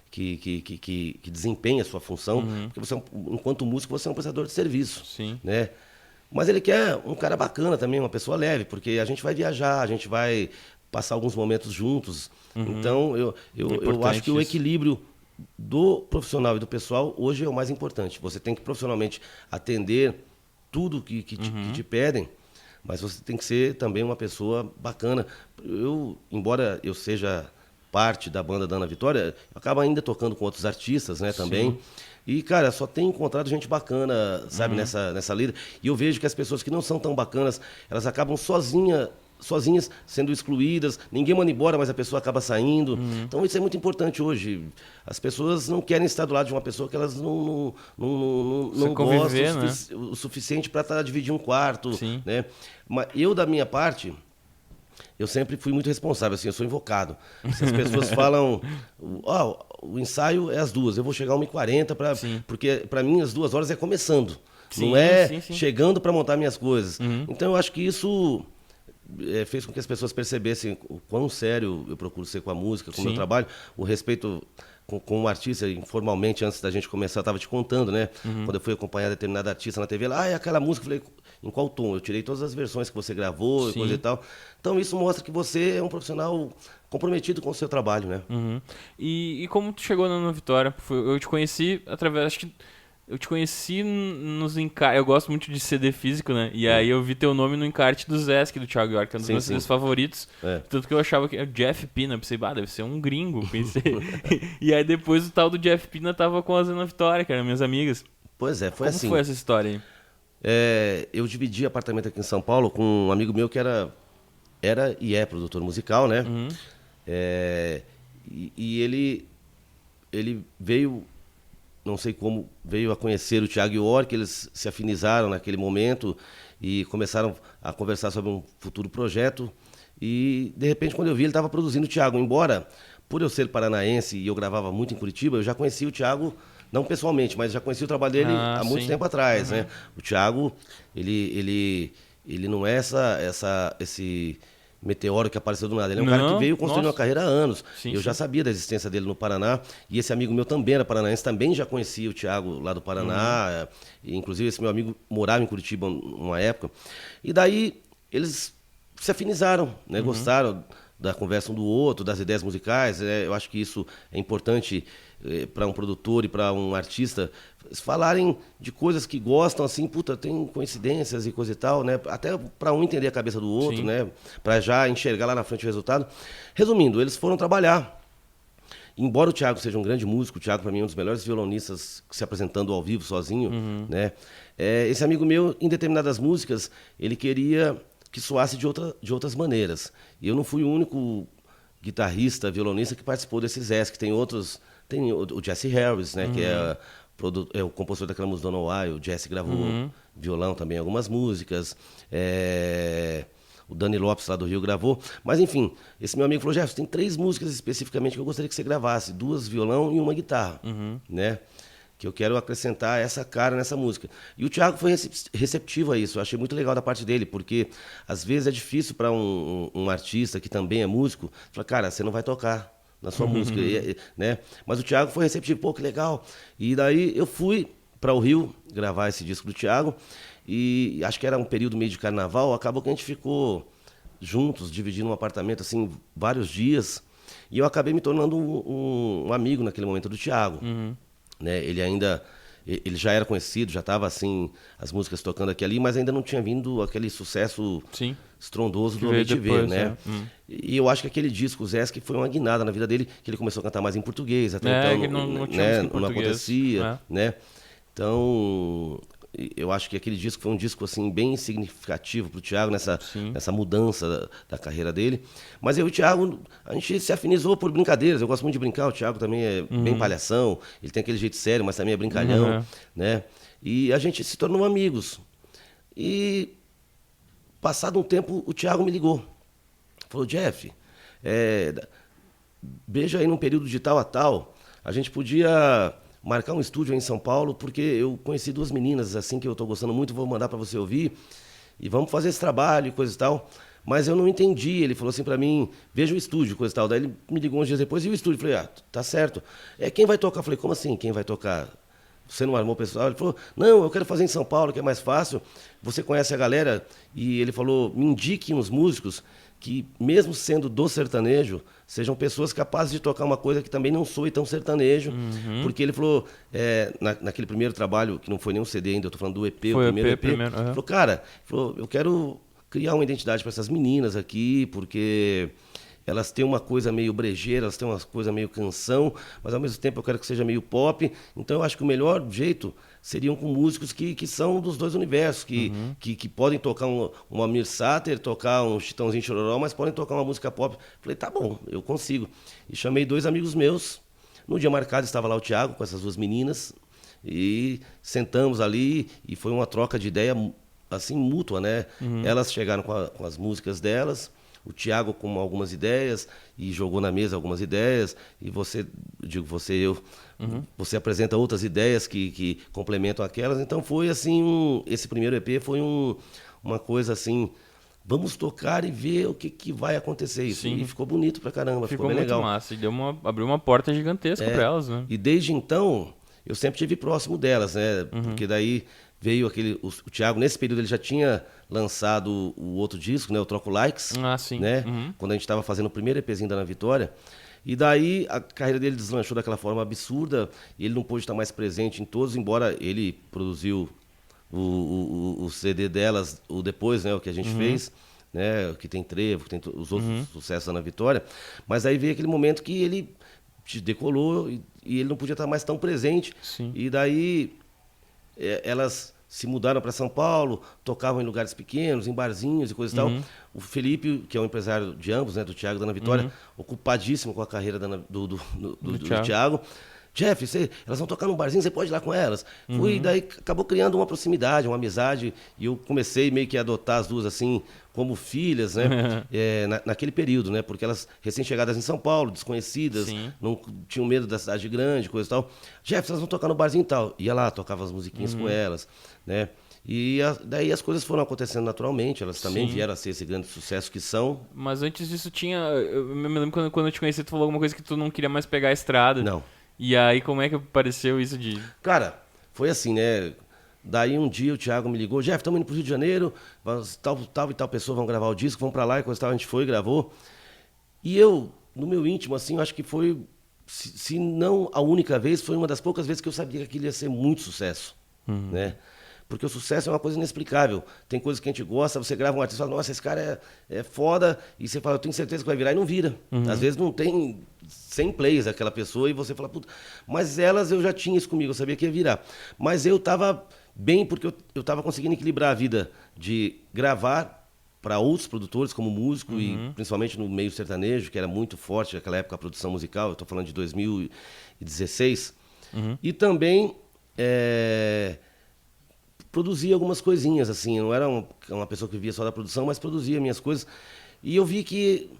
que desempenha a sua função, porque você, enquanto músico, você é um prestador de serviço, Sim. né? Mas ele quer um cara bacana também, uma pessoa leve, porque a gente vai viajar, a gente vai passar alguns momentos juntos. Então, eu acho que o isso. equilíbrio do profissional e do pessoal hoje é o mais importante. Você tem que profissionalmente atender tudo que te pedem, mas você tem que ser também uma pessoa bacana. Embora eu seja parte da banda da Ana Vitória, eu acabo ainda tocando com outros artistas, né, também. E, cara, só tenho encontrado gente bacana, sabe, nessa lida. E eu vejo que as pessoas que não são tão bacanas, elas acabam sozinhas sendo excluídas, ninguém manda embora, mas a pessoa acaba saindo. Então isso é muito importante hoje. As pessoas não querem estar do lado de uma pessoa que elas não conviver, gostam o suficiente para dividir um quarto, Sim. né? Mas eu, da minha parte, eu sempre fui muito responsável, assim, eu sou invocado. Se as pessoas falam, o ensaio é às 2h, eu vou chegar às 1h40, porque para mim as 2 horas é começando. Sim, não é sim. chegando para montar minhas coisas. Então eu acho que isso fez com que as pessoas percebessem o quão sério eu procuro ser com a música, com o meu trabalho, o respeito com o artista. Informalmente, antes da gente começar, eu estava te contando, né? Quando eu fui acompanhar determinado artista na TV, é aquela música, eu falei, em qual tom? Eu tirei todas as versões que você gravou e coisa e tal. Então isso mostra que você é um profissional comprometido com o seu trabalho, né? E como tu chegou na Ana Vitória? Eu te conheci através, acho que eu te conheci nos encartes. Eu gosto muito de CD físico, né? E aí eu vi teu nome no encarte do Zesk, do Thiago York, que é um dos meus CDs favoritos. Tanto que eu achava que era Jeff Pina. Eu pensei, deve ser um gringo. Pensei. E aí depois o tal do Jeff Pina tava com a Ana Vitória, que eram minhas amigas. Pois é, foi assim. Como foi essa história aí? Eu dividi apartamento aqui em São Paulo com um amigo meu que era e é produtor musical, né? E ele veio, não sei como, veio a conhecer o Thiago York, eles se afinizaram naquele momento e começaram a conversar sobre um futuro projeto. E, de repente, quando eu vi, ele estava produzindo o Thiago. Embora, por eu ser paranaense e eu gravava muito em Curitiba, eu já conhecia o Thiago, não pessoalmente, mas já conhecia o trabalho dele há muito tempo atrás, né? O Thiago, ele não é esse meteoro que apareceu do nada. Ele é um cara que veio construindo uma carreira há anos. Eu já sabia da existência dele no Paraná. E esse amigo meu também era paranaense, também já conhecia o Thiago lá do Paraná. E, inclusive, esse meu amigo morava em Curitiba uma época. E daí, eles se afinizaram, né? Gostaram da conversa um do outro, das ideias musicais. Eu acho que isso é importante para um produtor e para um artista falarem de coisas que gostam, assim, tem coincidências e coisa e tal, né? Até para um entender a cabeça do outro, né? Para já enxergar lá na frente o resultado. Resumindo, eles foram trabalhar. Embora o Thiago seja um grande músico, o Thiago para mim é um dos melhores violonistas se apresentando ao vivo sozinho, né? Esse amigo meu, em determinadas músicas, ele queria que soasse de outras maneiras. E eu não fui o único guitarrista, violonista que participou desses Zés, que tem outros. Tem o Jesse Harris, né, que é o compositor daquela música Don't Know Why. O Jesse gravou violão também em algumas músicas. O Dani Lopes lá do Rio gravou. Mas enfim, esse meu amigo falou, Jefferson, tem 3 músicas especificamente que eu gostaria que você gravasse. 2 violão e 1 guitarra, né? Que eu quero acrescentar essa cara nessa música. E o Thiago foi receptivo a isso. Eu achei muito legal da parte dele, porque às vezes é difícil para um artista que também é músico, falar, cara, você não vai tocar na sua música, né? Mas o Thiago foi receptivo, pô, que legal. E daí eu fui para o Rio gravar esse disco do Thiago, e acho que era um período meio de carnaval, acabou que a gente ficou juntos, dividindo um apartamento, assim, vários dias, e eu acabei me tornando um amigo naquele momento do Thiago. Né? Ele já era conhecido, já estava assim, as músicas tocando aqui e ali, mas ainda não tinha vindo aquele sucesso estrondoso do Noite Ver, né? E eu acho que aquele disco, o Zesk, foi uma guinada na vida dele, que ele começou a cantar mais em português, até então não não acontecia, né? Então, eu acho que aquele disco foi um disco assim bem significativo pro Thiago nessa mudança da carreira dele. Mas eu e o Thiago, a gente se afinizou por brincadeiras. Eu gosto muito de brincar, o Thiago também é bem palhação, ele tem aquele jeito sério, mas também é brincalhão, né? E a gente se tornou amigos. E passado um tempo, o Thiago me ligou. Falou: Jeff, veja aí num período de tal a tal, a gente podia marcar um estúdio aí em São Paulo, porque eu conheci 2 meninas assim que eu estou gostando muito, vou mandar para você ouvir, e vamos fazer esse trabalho e coisa e tal. Mas eu não entendi, ele falou assim para mim: veja o estúdio, coisa e tal. Daí ele me ligou uns dias depois, e o estúdio? Eu falei: tá certo. Quem vai tocar? Eu falei: como assim, quem vai tocar? Você não armou o pessoal? Ele falou: não, eu quero fazer em São Paulo, que é mais fácil, você conhece a galera. E ele falou: me indique uns músicos que, mesmo sendo do sertanejo, sejam pessoas capazes de tocar uma coisa que também não soe tão sertanejo. Porque ele falou, naquele primeiro trabalho, que não foi nem um CD ainda, eu estou falando do EP, Foi o primeiro EP. primeiro, Ele falou: cara, eu quero criar uma identidade para essas meninas aqui, porque elas têm uma coisa meio brejeira, elas têm uma coisa meio canção, mas ao mesmo tempo eu quero que seja meio pop. Então eu acho que o melhor jeito seriam com músicos que são dos 2 universos, que podem tocar um Amir Sater, tocar um Chitãozinho Chororó, mas podem tocar uma música pop. Falei: tá bom, eu consigo. E chamei 2 amigos meus. No dia marcado estava lá o Thiago com essas 2 meninas, e sentamos ali, e foi uma troca de ideia assim mútua, né? Elas chegaram com as músicas delas, o Thiago com algumas ideias, e jogou na mesa algumas ideias, e você apresenta outras ideias que complementam aquelas. Então foi assim, esse primeiro EP foi uma coisa assim, vamos tocar e ver o que vai acontecer isso. Sim. E ficou bonito pra caramba, ficou bem muito legal. massa, e abriu uma porta gigantesca pra elas, né? E desde então, eu sempre estive próximo delas, né? Porque daí veio o Thiago, nesse período ele já tinha lançado o outro disco, né? O Troco Likes. Ah, sim. Né? Quando a gente estava fazendo o primeiro EPzinho da Ana Vitória. E daí a carreira dele deslanchou daquela forma absurda, e ele não pôde estar mais presente em todos, embora ele produziu o CD delas, o depois, né? O que a gente fez, né? Que tem Trevo, que tem os outros sucessos da Ana Vitória. Mas aí veio aquele momento que ele decolou e ele não podia estar mais tão presente. Sim. E daí elas se mudaram para São Paulo, tocavam em lugares pequenos, em barzinhos e coisa e tal. O Felipe, que é o empresário de ambos, né, do Thiago e da Ana Vitória, ocupadíssimo com a carreira do Thiago. Jeff, elas vão tocar num barzinho, você pode ir lá com elas? Fui, e daí acabou criando uma proximidade, uma amizade, e eu comecei meio que a adotar as 2 assim, como filhas, né? Naquele período, né? Porque elas recém-chegadas em São Paulo, desconhecidas, não tinham medo da cidade grande, coisa e tal. Jeff, elas vão tocar no barzinho e tal. Ia lá, tocava as musiquinhas com elas, né? E daí as coisas foram acontecendo naturalmente, elas também vieram a ser esse grande sucesso que são. Mas antes disso eu me lembro quando eu te conheci, tu falou alguma coisa que tu não queria mais pegar a estrada. Não. E aí, como é que apareceu isso de... Cara, foi assim, né? Daí um dia o Thiago me ligou: Jeff, estamos indo pro Rio de Janeiro, tal e tal pessoa vão gravar o disco, vamos pra lá, e coisa e tal. A gente foi, gravou. E eu, no meu íntimo, assim, eu acho que foi, se não a única vez, foi uma das poucas vezes que eu sabia que aquilo ia ser muito sucesso, né? Porque o sucesso é uma coisa inexplicável. Tem coisas que a gente gosta, você grava um artista e fala: nossa, esse cara é foda, e você fala: eu tenho certeza que vai virar, e não vira. Às vezes não tem 100 plays aquela pessoa, e você fala: puta. Mas elas, eu já tinha isso comigo, eu sabia que ia virar. Mas eu tava bem, porque eu tava conseguindo equilibrar a vida de gravar para outros produtores como músico, e principalmente no meio sertanejo, que era muito forte naquela época a produção musical, eu tô falando de 2016, e também produzia algumas coisinhas, assim, eu não era uma pessoa que vivia só da produção, mas produzia minhas coisas. E eu vi que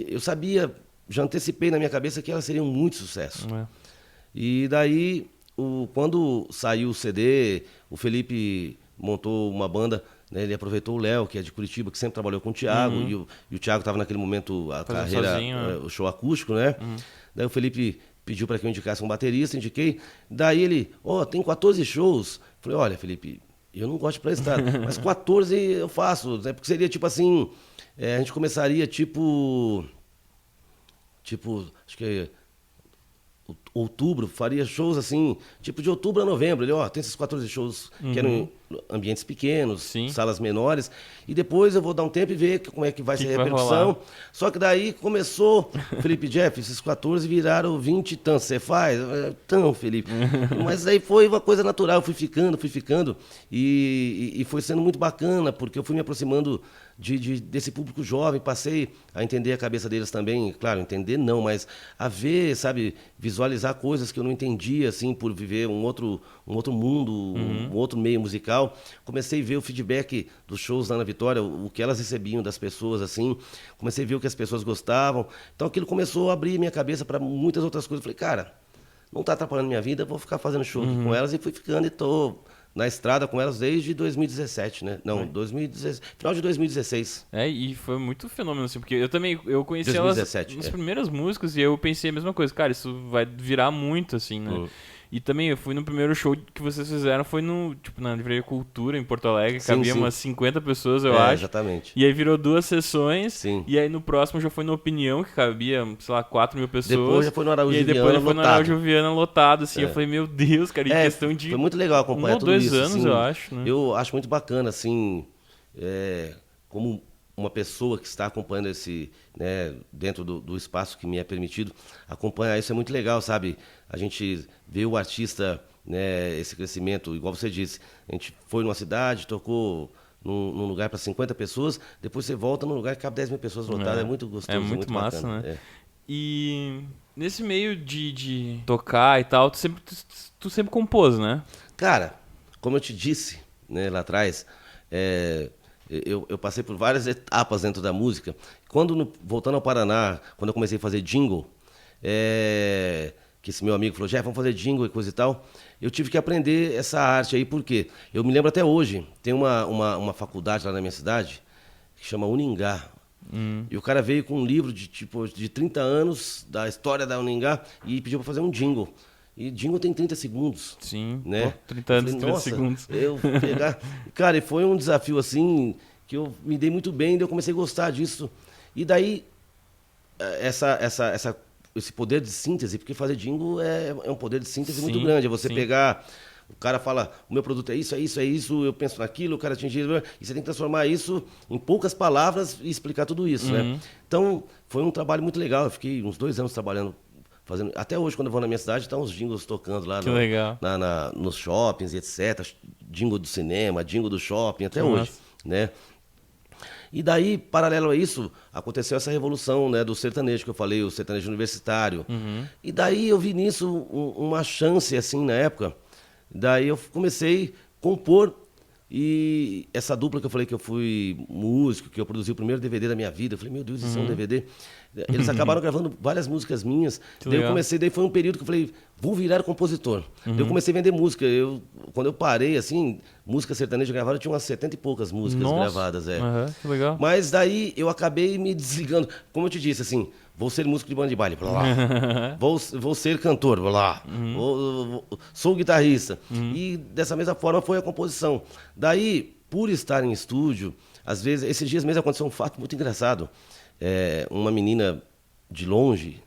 eu sabia, já antecipei na minha cabeça que elas seriam muito sucesso. E daí, quando saiu o CD, o Felipe montou uma banda, né, ele aproveitou o Léo, que é de Curitiba, que sempre trabalhou com o Thiago, e o Thiago estava naquele momento, a carreira, sozinho, o show acústico, né? Daí o Felipe pediu para que eu indicasse um baterista, indiquei. Daí ele: tem 14 shows. Falei: olha, Felipe, eu não gosto de prestar, mas 14 eu faço, né? Porque seria tipo assim, a gente começaria tipo, acho que outubro, faria shows assim, tipo de outubro a novembro. Ele, tem esses 14 shows que eram em ambientes pequenos, Sim. salas menores, e depois eu vou dar um tempo e ver como é que vai ser a vai repercussão. rolar? Só que daí começou, Felipe Jeff, esses 14 viraram 20 e tantos. Você faz? Então, Felipe. Mas aí foi uma coisa natural, eu fui ficando, e foi sendo muito bacana, porque eu fui me aproximando desse público jovem, passei a entender a cabeça deles também, claro, entender não, mas a ver, sabe, visualizar coisas que eu não entendia, assim, por viver um outro mundo, um outro meio musical. Comecei a ver o feedback dos shows lá na Vitória, o que elas recebiam das pessoas, assim, comecei a ver o que as pessoas gostavam, então aquilo começou a abrir minha cabeça para muitas outras coisas. Falei, cara, não está atrapalhando minha vida, vou ficar fazendo show aqui com elas, e fui ficando e tô na estrada com elas desde 2017, né? Não, 2016, final de 2016. E foi muito fenômeno, assim, porque eu conheci 2017, elas nas primeiras músicas e eu pensei a mesma coisa, cara, isso vai virar muito, assim, né? E também eu fui no primeiro show que vocês fizeram, foi na Livraria Cultura, em Porto Alegre, Sim, cabia sim. umas 50 pessoas, eu acho. Exatamente. E aí virou 2 sessões, Sim. e aí no próximo já foi no Opinião, que cabia, sei lá, 4.000 pessoas. Depois já foi no Araújo E aí depois Viana já foi no lotado. Araújo Viana lotado, assim, eu falei, meu Deus, cara, em questão de foi muito legal acompanhar 1 ou tudo 2 isso. anos, assim, eu acho, né? Eu acho muito bacana, assim, como uma pessoa que está acompanhando esse, né, dentro do espaço que me é permitido, acompanhar isso é muito legal, sabe? A gente vê o artista, né, esse crescimento, igual você disse, a gente foi numa cidade, tocou num lugar para 50 pessoas, depois você volta num lugar que cabe 10.000 pessoas lotadas, é muito gostoso, É muito massa, bacana. né? E nesse meio de tocar e tal, tu sempre compôs, né? Cara, como eu te disse, né, lá atrás, eu passei por várias etapas dentro da música. Voltando ao Paraná, quando eu comecei a fazer jingle, que esse meu amigo falou, Jeff, vamos fazer jingle e coisa e tal, eu tive que aprender essa arte aí, porque eu me lembro até hoje, tem uma faculdade lá na minha cidade, que chama Uningá. E o cara veio com um livro de 30 anos da história da Uningá e pediu para fazer um jingle. E jingle tem 30 segundos. Sim, né? 30 anos, Falei, 30 nossa, segundos. Eu pegar... Cara, e foi um desafio assim, que eu me dei muito bem, daí eu comecei a gostar disso. E daí, esse poder de síntese, porque fazer jingle é um poder de síntese muito grande. É você pegar... O cara fala, o meu produto é isso, eu penso naquilo, o cara atingir... E você tem que transformar isso em poucas palavras e explicar tudo isso, né? Então, foi um trabalho muito legal. Eu fiquei uns 2 anos trabalhando, fazendo... Até hoje, quando eu vou na minha cidade, estão os jingles tocando lá nos shoppings e etc. Jingle do cinema, jingle do shopping, até hoje, né? E daí, paralelo a isso, aconteceu essa revolução, né, do sertanejo, que eu falei, o sertanejo universitário. E daí eu vi nisso uma chance, assim, na época. Daí eu comecei a compor, e essa dupla que eu falei que eu fui músico, que eu produzi o primeiro DVD da minha vida, eu falei, meu Deus, isso é um DVD. Eles acabaram gravando várias músicas minhas. Daí foi um período que eu falei, vou virar compositor. Daí eu comecei a vender música. Quando eu parei, assim, música sertaneja gravada, eu tinha umas 70 e poucas músicas gravadas. Que legal. Mas daí eu acabei me desligando. Como eu te disse, assim, vou ser músico de banda de baile, blá, blá. Vou ser cantor, blá. Sou guitarrista. E dessa mesma forma foi a composição. Daí, por estar em estúdio, às vezes, esses dias mesmo aconteceu um fato muito engraçado. Uma menina de longe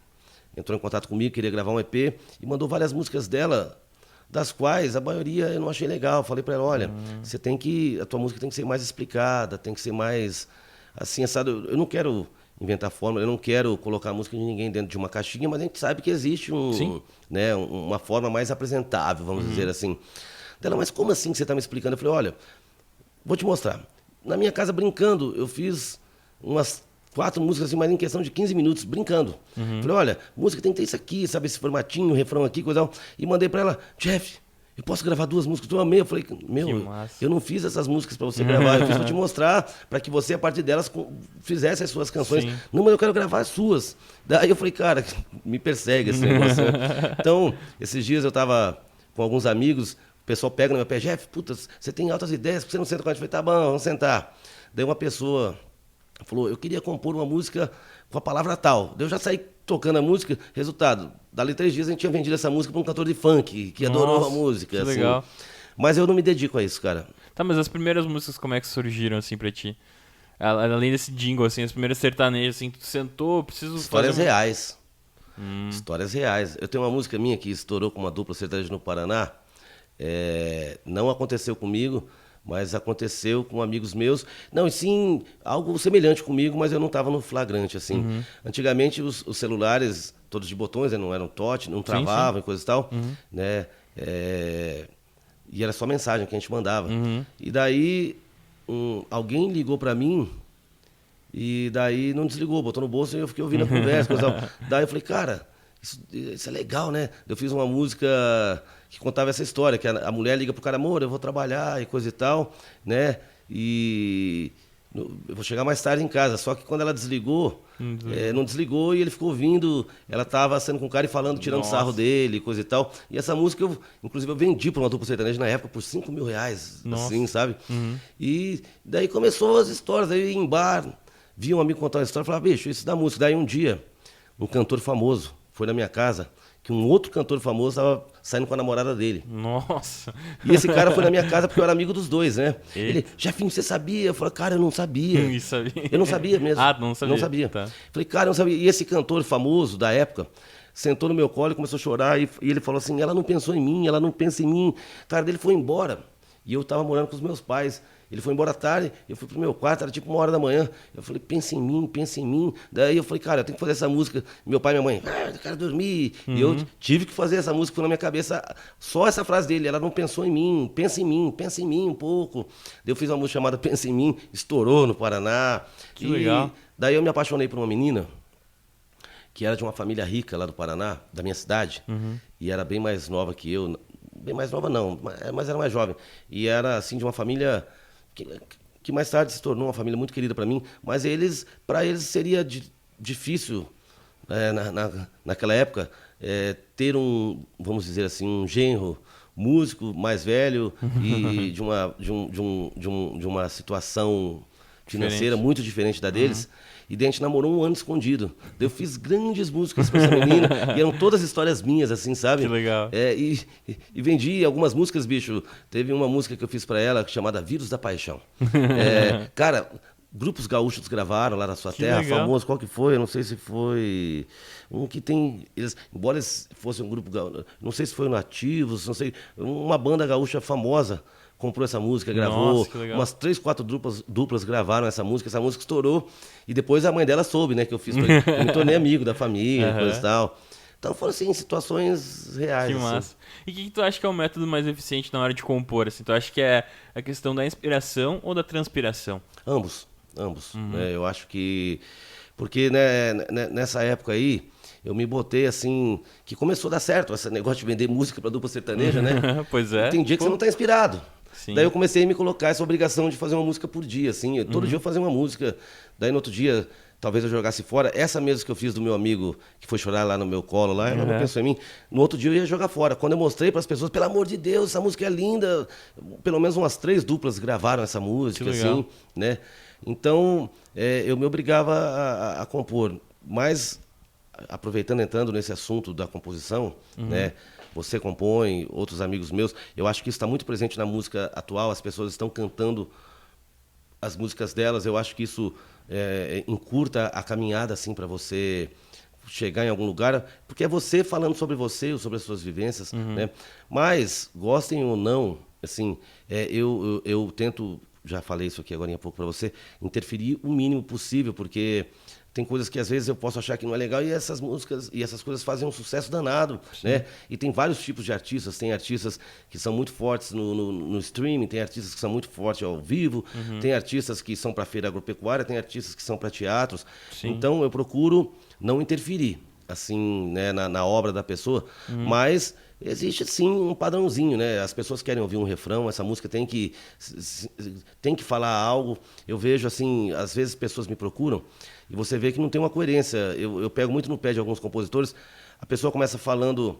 entrou em contato comigo, queria gravar um EP e mandou várias músicas dela, das quais a maioria eu não achei legal. Falei para ela, olha, a tua música tem que ser mais explicada, tem que ser mais assim, assado. Eu não quero inventar fórmula, eu não quero colocar a música de ninguém dentro de uma caixinha, mas a gente sabe que existe uma forma mais apresentável, vamos dizer assim. Ela, mas como assim que você está me explicando? Eu falei, olha, vou te mostrar. Na minha casa, brincando, eu fiz umas 4 músicas assim, mas em questão de 15 minutos, brincando. Falei, olha, música tem que ter isso aqui, sabe, esse formatinho, refrão aqui, coisa tal. E mandei pra ela, Jeff, eu posso gravar 2 músicas? Eu amei. Eu falei, eu não fiz essas músicas pra você gravar, eu fiz pra te mostrar, pra que você, a partir delas, fizesse as suas canções. Não, mas eu quero gravar as suas. Daí eu falei, cara, me persegue esse negócio. Então, esses dias eu tava com alguns amigos, o pessoal pega no meu pé, Jeff, puta, você tem altas ideias, por que você não senta com a gente? Eu falei, tá bom, vamos sentar. Daí uma pessoa falou, eu queria compor uma música com a palavra tal. Daí eu já saí tocando a música, resultado, dali 3 dias a gente tinha vendido essa música para um cantor de funk, que adorou a música. Que assim. legal. Mas eu não me dedico a isso, cara. Tá, mas as primeiras músicas como é que surgiram, assim, pra ti? Além desse jingle, assim, as primeiras sertanejas, assim, tu sentou, preciso Histórias fazer... reais. Histórias reais. Eu tenho uma música minha que estourou com uma dupla sertaneja no Paraná. Não aconteceu comigo, mas aconteceu com amigos meus. Não, e sim, algo semelhante comigo, mas eu não estava no flagrante, assim. Antigamente, os celulares, todos de botões, né, não eram touch, não travavam e coisa e tal, né? E era só mensagem que a gente mandava. E daí, alguém ligou para mim e daí não desligou, botou no bolso e eu fiquei ouvindo a conversa, coisa e tal. Daí eu falei, cara, isso é legal, né? Eu fiz uma música que contava essa história, que a mulher liga pro cara, amor, eu vou trabalhar e coisa e tal, né? E eu vou chegar mais tarde em casa. Só que quando ela desligou, não desligou e ele ficou ouvindo, ela tava saindo com o cara e falando, tirando sarro dele, coisa e tal. E essa música, inclusive, eu vendi para uma dupla sertaneja na época por R$5.000, assim, sabe? E daí começou as histórias, aí em bar, vi um amigo contar uma história, falava, bicho, isso dá música. Daí um dia, um cantor famoso foi na minha casa, que um outro cantor famoso estava saindo com a namorada dele. Nossa! E esse cara foi na minha casa porque eu era amigo dos dois, né? Ele, Jefinho, você sabia? Eu falei, cara, eu não sabia. Eu não sabia mesmo. Não sabia. Não sabia. Tá. Falei, cara, eu não sabia. E esse cantor famoso da época sentou no meu colo e começou a chorar. E ele falou assim, ela não pensou em mim, ela não pensa em mim. Cara, dele foi embora. E eu tava morando com os meus pais. Ele foi embora à tarde, eu fui pro meu quarto, era tipo 1h da manhã. Eu falei, pensa em mim, pensa em mim. Daí eu falei, cara, eu tenho que fazer essa música. Meu pai e minha mãe, eu quero dormir. E eu tive que fazer essa música, foi na minha cabeça só essa frase dele. Ela não pensou em mim, pensa em mim um pouco. Daí eu fiz uma música chamada Pensa em Mim, estourou no Paraná. Que legal. Daí eu me apaixonei por uma menina que era de uma família rica lá do Paraná, da minha cidade. E era bem mais nova que eu. Bem mais nova não, mas era mais jovem. E era assim de uma família que mais tarde se tornou uma família muito querida para mim, mas para eles seria difícil naquela época ter vamos dizer assim, um genro músico mais velho e de uma situação financeira muito diferente da deles. E daí a gente namorou 1 ano escondido. Daí eu fiz grandes músicas pra essa menina. E eram todas histórias minhas, assim, sabe? Que legal. E vendi algumas músicas, bicho. Teve uma música que eu fiz pra ela chamada Vírus da Paixão. Cara, grupos gaúchos gravaram lá na sua terra, legal. famoso. Qual que foi? Eu não sei se foi um que tem... embora eles fossem um grupo gaúcho, não sei se foi o Nativos, não sei... Uma banda gaúcha famosa comprou essa música, gravou. Nossa, que legal. Umas 3, 4 duplas gravaram essa música estourou. E depois a mãe dela soube, né, que eu fiz pra ele. Eu me tornei amigo da família, coisa e tal. Então foram, assim, situações reais. Que assim. massa. E o que tu acha que é o método mais eficiente na hora de compor? Assim? Tu acha que é a questão da inspiração ou da transpiração? Ambos. Né, eu acho que... Porque, né, nessa época aí, eu me botei, assim... Que começou a dar certo, esse negócio de vender música pra dupla sertaneja, né? Pois é. Tem dia que você não tá inspirado. Sim. Daí eu comecei a me colocar essa obrigação de fazer uma música por dia, assim. Todo dia eu fazia uma música. Daí no outro dia, talvez eu jogasse fora. Essa mesmo que eu fiz do meu amigo, que foi chorar lá no meu colo, lá, ela não pensou em mim. No outro dia eu ia jogar fora. Quando eu mostrei para as pessoas, pelo amor de Deus, essa música é linda. Pelo menos umas 3 duplas gravaram essa música, assim, né? Então, eu me obrigava a compor. Mas, aproveitando, entrando nesse assunto da composição, né? Você compõe, outros amigos meus. Eu acho que isso está muito presente na música atual. As pessoas estão cantando as músicas delas. Eu acho que isso encurta a caminhada assim para você chegar em algum lugar, porque é você falando sobre você, sobre as suas vivências, né? Mas gostem ou não, assim, eu tento, já falei isso aqui agora há pouco para você, interferir o mínimo possível, porque tem coisas que às vezes eu posso achar que não é legal e essas músicas e essas coisas fazem um sucesso danado, né? E tem vários tipos de artistas, tem artistas que são muito fortes no streaming, tem artistas que são muito fortes ao vivo, tem artistas que são para feira agropecuária, tem artistas que são para teatros. Sim. Então eu procuro não interferir assim, né, na obra da pessoa, mas existe sim um padrãozinho, né? As pessoas querem ouvir um refrão, essa música tem que falar algo. Eu vejo assim, às vezes pessoas me procuram e você vê que não tem uma coerência. Eu pego muito no pé de alguns compositores, a pessoa começa falando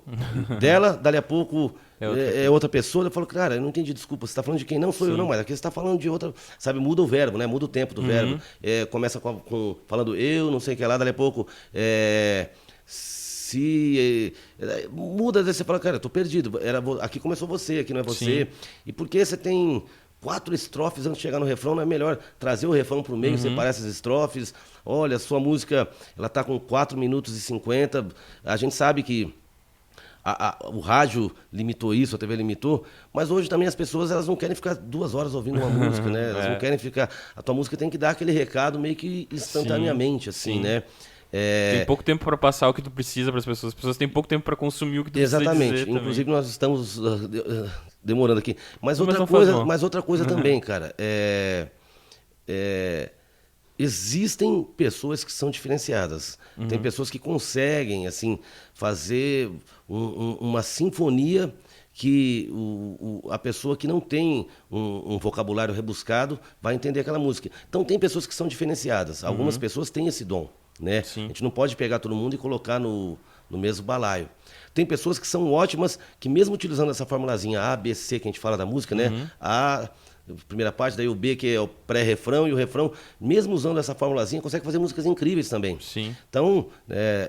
dela, dali a pouco é outra pessoa. Eu falo, cara, eu não entendi, desculpa, você está falando de quem? Não sou eu, não, mas aqui você está falando de outra, sabe? Muda o verbo, né? Muda o tempo do verbo. Começa falando eu, não sei o que lá, dali a pouco muda, daí você fala, cara, eu tô perdido. Aqui começou você, aqui não é você. Sim. E por que você tem 4 estrofes antes de chegar no refrão, não é melhor trazer o refrão pro meio, separar essas estrofes? Olha, a sua música, ela tá com 4 minutos e 50. A gente sabe que o rádio limitou isso, a TV limitou, mas hoje também as pessoas elas não querem ficar 2 horas ouvindo uma música, né? Elas não querem ficar... A tua música tem que dar aquele recado meio que instantaneamente, assim, né? Tem pouco tempo para passar o que tu precisa para as pessoas têm pouco tempo para consumir o que tu precisa dizer. Exatamente. Inclusive também. nós estamos demorando aqui. Mas outra coisa também, cara, existem pessoas que são diferenciadas. Tem pessoas que conseguem, assim, fazer uma sinfonia que a pessoa que não tem um vocabulário rebuscado vai entender aquela música. Então tem pessoas que são diferenciadas. Algumas pessoas têm esse dom, né? Sim. A gente não pode pegar todo mundo e colocar no mesmo balaio. Tem pessoas que são ótimas, que mesmo utilizando essa formulazinha A, B, C, que a gente fala da música, né? A, primeira parte, daí o B, que é o pré-refrão, e o refrão, mesmo usando essa formulazinha, consegue fazer músicas incríveis também. Sim. Então,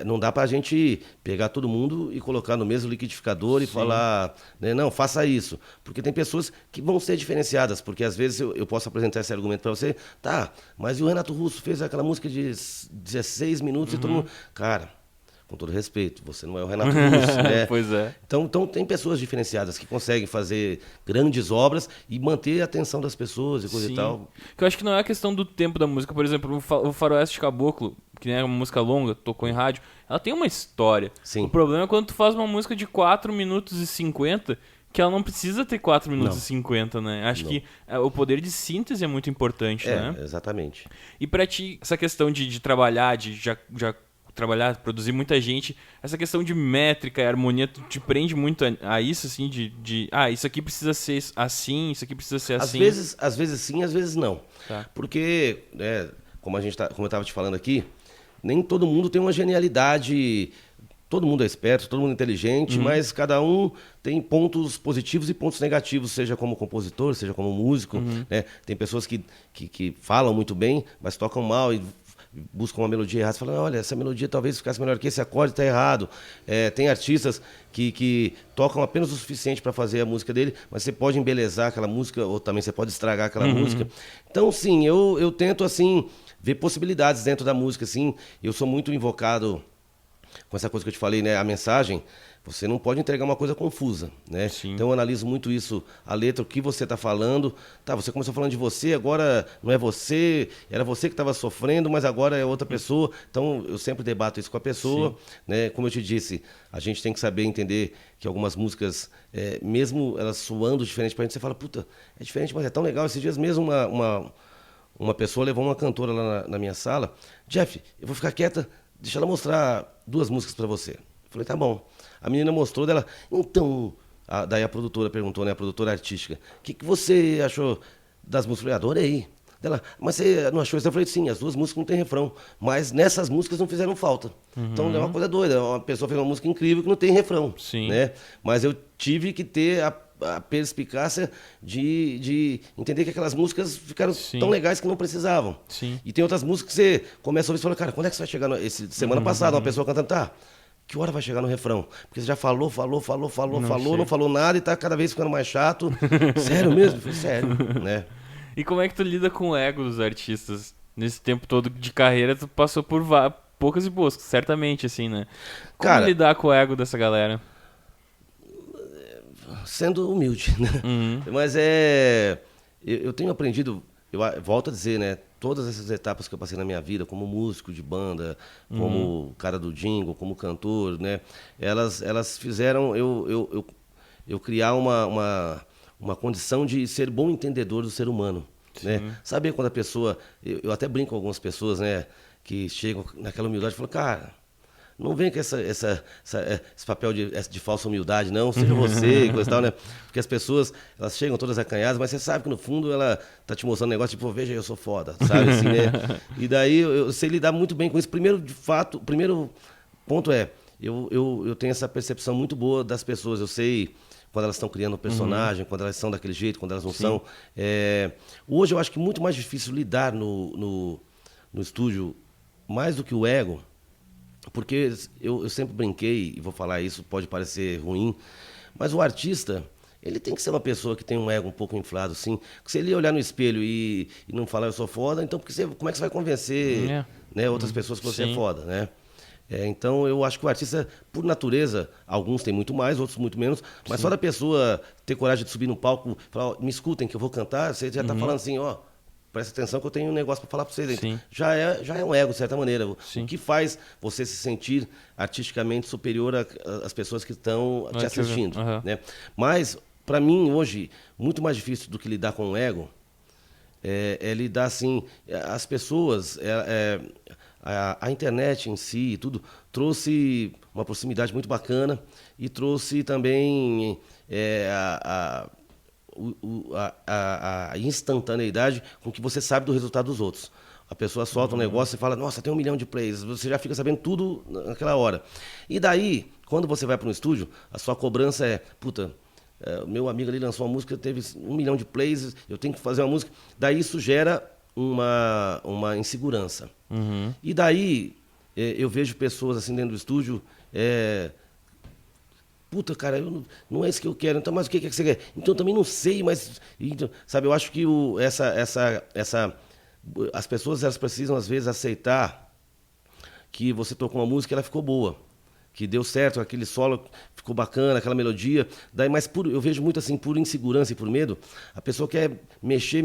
não dá pra gente pegar todo mundo e colocar no mesmo liquidificador e falar, né, não, faça isso. Porque tem pessoas que vão ser diferenciadas, porque às vezes eu posso apresentar esse argumento pra você, tá, mas e o Renato Russo fez aquela música de 16 minutos e todo mundo... Cara... Com todo respeito, você não é o Renato Russo, né? Pois é. Então tem pessoas diferenciadas que conseguem fazer grandes obras e manter a atenção das pessoas e coisa e tal. Que eu acho que não é a questão do tempo da música. Por exemplo, o Faroeste Caboclo, que é uma música longa, tocou em rádio, ela tem uma história. Sim. O problema é quando tu faz uma música de 4 minutos e 50, que ela não precisa ter 4 minutos e 50, né? Acho que o poder de síntese é muito importante, né? Exatamente. E pra ti, essa questão de trabalhar, de já trabalhar, produzir muita gente, essa questão de métrica e harmonia, tu te prende muito a isso, assim, isso aqui precisa ser assim, isso aqui precisa ser assim. Às vezes sim, às vezes não. Tá. Porque, como eu estava te falando aqui, nem todo mundo tem uma genialidade. Todo mundo é esperto, todo mundo é inteligente, mas cada um tem pontos positivos e pontos negativos, seja como compositor, seja como músico, né? Tem pessoas que falam muito bem, mas tocam mal e buscam uma melodia errada, falam, olha, essa melodia talvez ficasse melhor que esse acorde está errado. Tem artistas que tocam apenas o suficiente para fazer a música dele, mas você pode embelezar aquela música, ou também você pode estragar aquela música. Então, sim, eu tento, assim, ver possibilidades dentro da música, assim. Eu sou muito invocado com essa coisa que eu te falei, né? A mensagem, você não pode entregar uma coisa confusa, né? Sim. Então eu analiso muito isso, a letra, o que você está falando. Tá, você começou falando de você, agora não é você, era você que estava sofrendo, mas agora é outra pessoa. Então eu sempre debato isso com a pessoa, né? Como eu te disse, a gente tem que saber entender que algumas músicas, mesmo elas soando diferente pra gente, você fala, puta, é diferente, mas é tão legal. Esses dias mesmo uma pessoa levou uma cantora lá na minha sala, Jeff, eu vou ficar quieta, deixa ela mostrar 2 músicas pra você. Eu falei, tá bom. A menina mostrou dela, então... daí a produtora perguntou, né? A produtora artística. O que você achou das músicas? Eu falei, adorei. Dela, mas você não achou isso? Eu falei, sim, as 2 músicas não tem refrão. Mas nessas músicas não fizeram falta. Então é uma coisa doida. Uma pessoa fez uma música incrível que não tem refrão. Sim. Né? Mas eu tive que ter a perspicácia de entender que aquelas músicas ficaram tão legais que não precisavam. Sim. E tem outras músicas que você começa a ouvir e fala, cara, quando é que você vai chegar? Semana passada, uma pessoa cantando, tá, que hora vai chegar no refrão? Porque você já falou, não falou nada e tá cada vez ficando mais chato. Sério mesmo? Eu falei, sério, né? E como é que tu lida com o ego dos artistas? Nesse tempo todo de carreira, tu passou por poucas e boas, certamente, assim, né? Como Cara, lidar com o ego dessa galera? Sendo humilde, né? Mas eu tenho aprendido, eu volto a dizer, né? Todas essas etapas que eu passei na minha vida, como músico de banda, como cara do jingle, como cantor, né? Elas fizeram eu criar uma condição de ser bom entendedor do ser humano, né? Saber quando a pessoa... Eu até brinco com algumas pessoas, né? Que chegam naquela humildade e falam, cara... Não vem com esse papel de falsa humildade, não. Seja você, coisa e tal, né? Porque as pessoas, elas chegam todas acanhadas, mas você sabe que no fundo ela tá te mostrando um negócio, tipo, veja, eu sou foda, sabe? Assim, né? E daí eu sei lidar muito bem com isso. Primeiro, de fato, o primeiro ponto eu tenho essa percepção muito boa das pessoas. Eu sei quando elas estão criando um personagem, quando elas são daquele jeito, quando elas não são. Hoje eu acho que é muito mais difícil lidar no estúdio, mais do que o ego. Porque eu sempre brinquei, e vou falar isso, pode parecer ruim, mas o artista, ele tem que ser uma pessoa que tem um ego um pouco inflado, sim. Porque se ele olhar no espelho e não falar eu sou foda, então como é que você vai convencer né, outras pessoas que você é foda, né? Então eu acho que o artista, por natureza, alguns têm muito mais, outros muito menos, mas só da pessoa ter coragem de subir no palco e falar, me escutem que eu vou cantar, você já tá falando assim, ó, presta atenção que eu tenho um negócio para falar para vocês. Já é um ego, de certa maneira. Sim. O que faz você se sentir artisticamente superior às pessoas que estão te assistindo. Né? Mas, para mim, hoje, muito mais difícil do que lidar com o ego é lidar assim, as pessoas... A internet em si, tudo, trouxe uma proximidade muito bacana e trouxe também a instantaneidade com que você sabe do resultado dos outros. A pessoa solta um negócio e fala, nossa, tem 1 milhão de plays, você já fica sabendo tudo naquela hora. E daí, quando você vai para um estúdio, a sua cobrança é, puta, meu amigo ali lançou uma música, teve 1 milhão de plays, eu tenho que fazer uma música. Daí isso gera uma insegurança. E daí eu vejo pessoas assim dentro do estúdio, puta, cara, não é isso que eu quero, então, mas o que é que você quer? Então eu também não sei, mas, então, sabe, eu acho que as pessoas elas precisam às vezes aceitar que você tocou uma música e ela ficou boa. Que deu certo, aquele solo ficou bacana, aquela melodia. Daí, mas eu vejo muito assim, por insegurança e por medo, a pessoa quer mexer,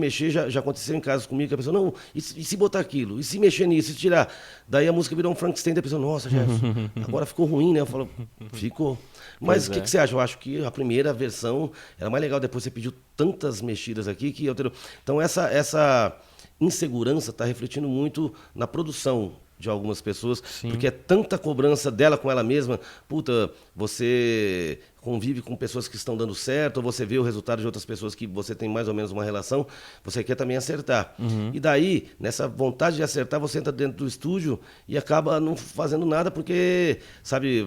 já aconteceu em casos comigo, que a pessoa, não, e se botar aquilo? E se mexer nisso, e se tirar? Daí a música virou um Frankenstein, da pessoa, nossa, Jefferson, agora ficou ruim, né? Eu falo, ficou. Mas o que você acha? Eu acho que a primeira versão era mais legal, depois você pediu tantas mexidas aqui que eu... Então essa insegurança está refletindo muito na produção de algumas pessoas, porque é tanta cobrança dela com ela mesma, puta, você convive com pessoas que estão dando certo, ou você vê o resultado de outras pessoas que você tem mais ou menos uma relação, você quer também acertar. E daí, nessa vontade de acertar, você entra dentro do estúdio e acaba não fazendo nada, porque, sabe,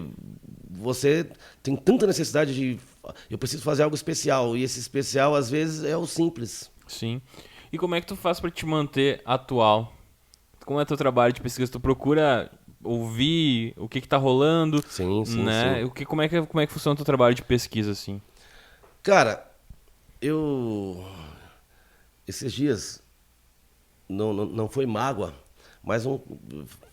você tem tanta necessidade de, eu preciso fazer algo especial, e esse especial, às vezes, é o simples. Sim. E como é que tu faz para te manter atual? Como é teu trabalho de pesquisa? Tu procura ouvir o que tá rolando? Sim. Né? Como é que funciona o teu trabalho de pesquisa, assim? Cara, esses dias, não foi mágoa, mas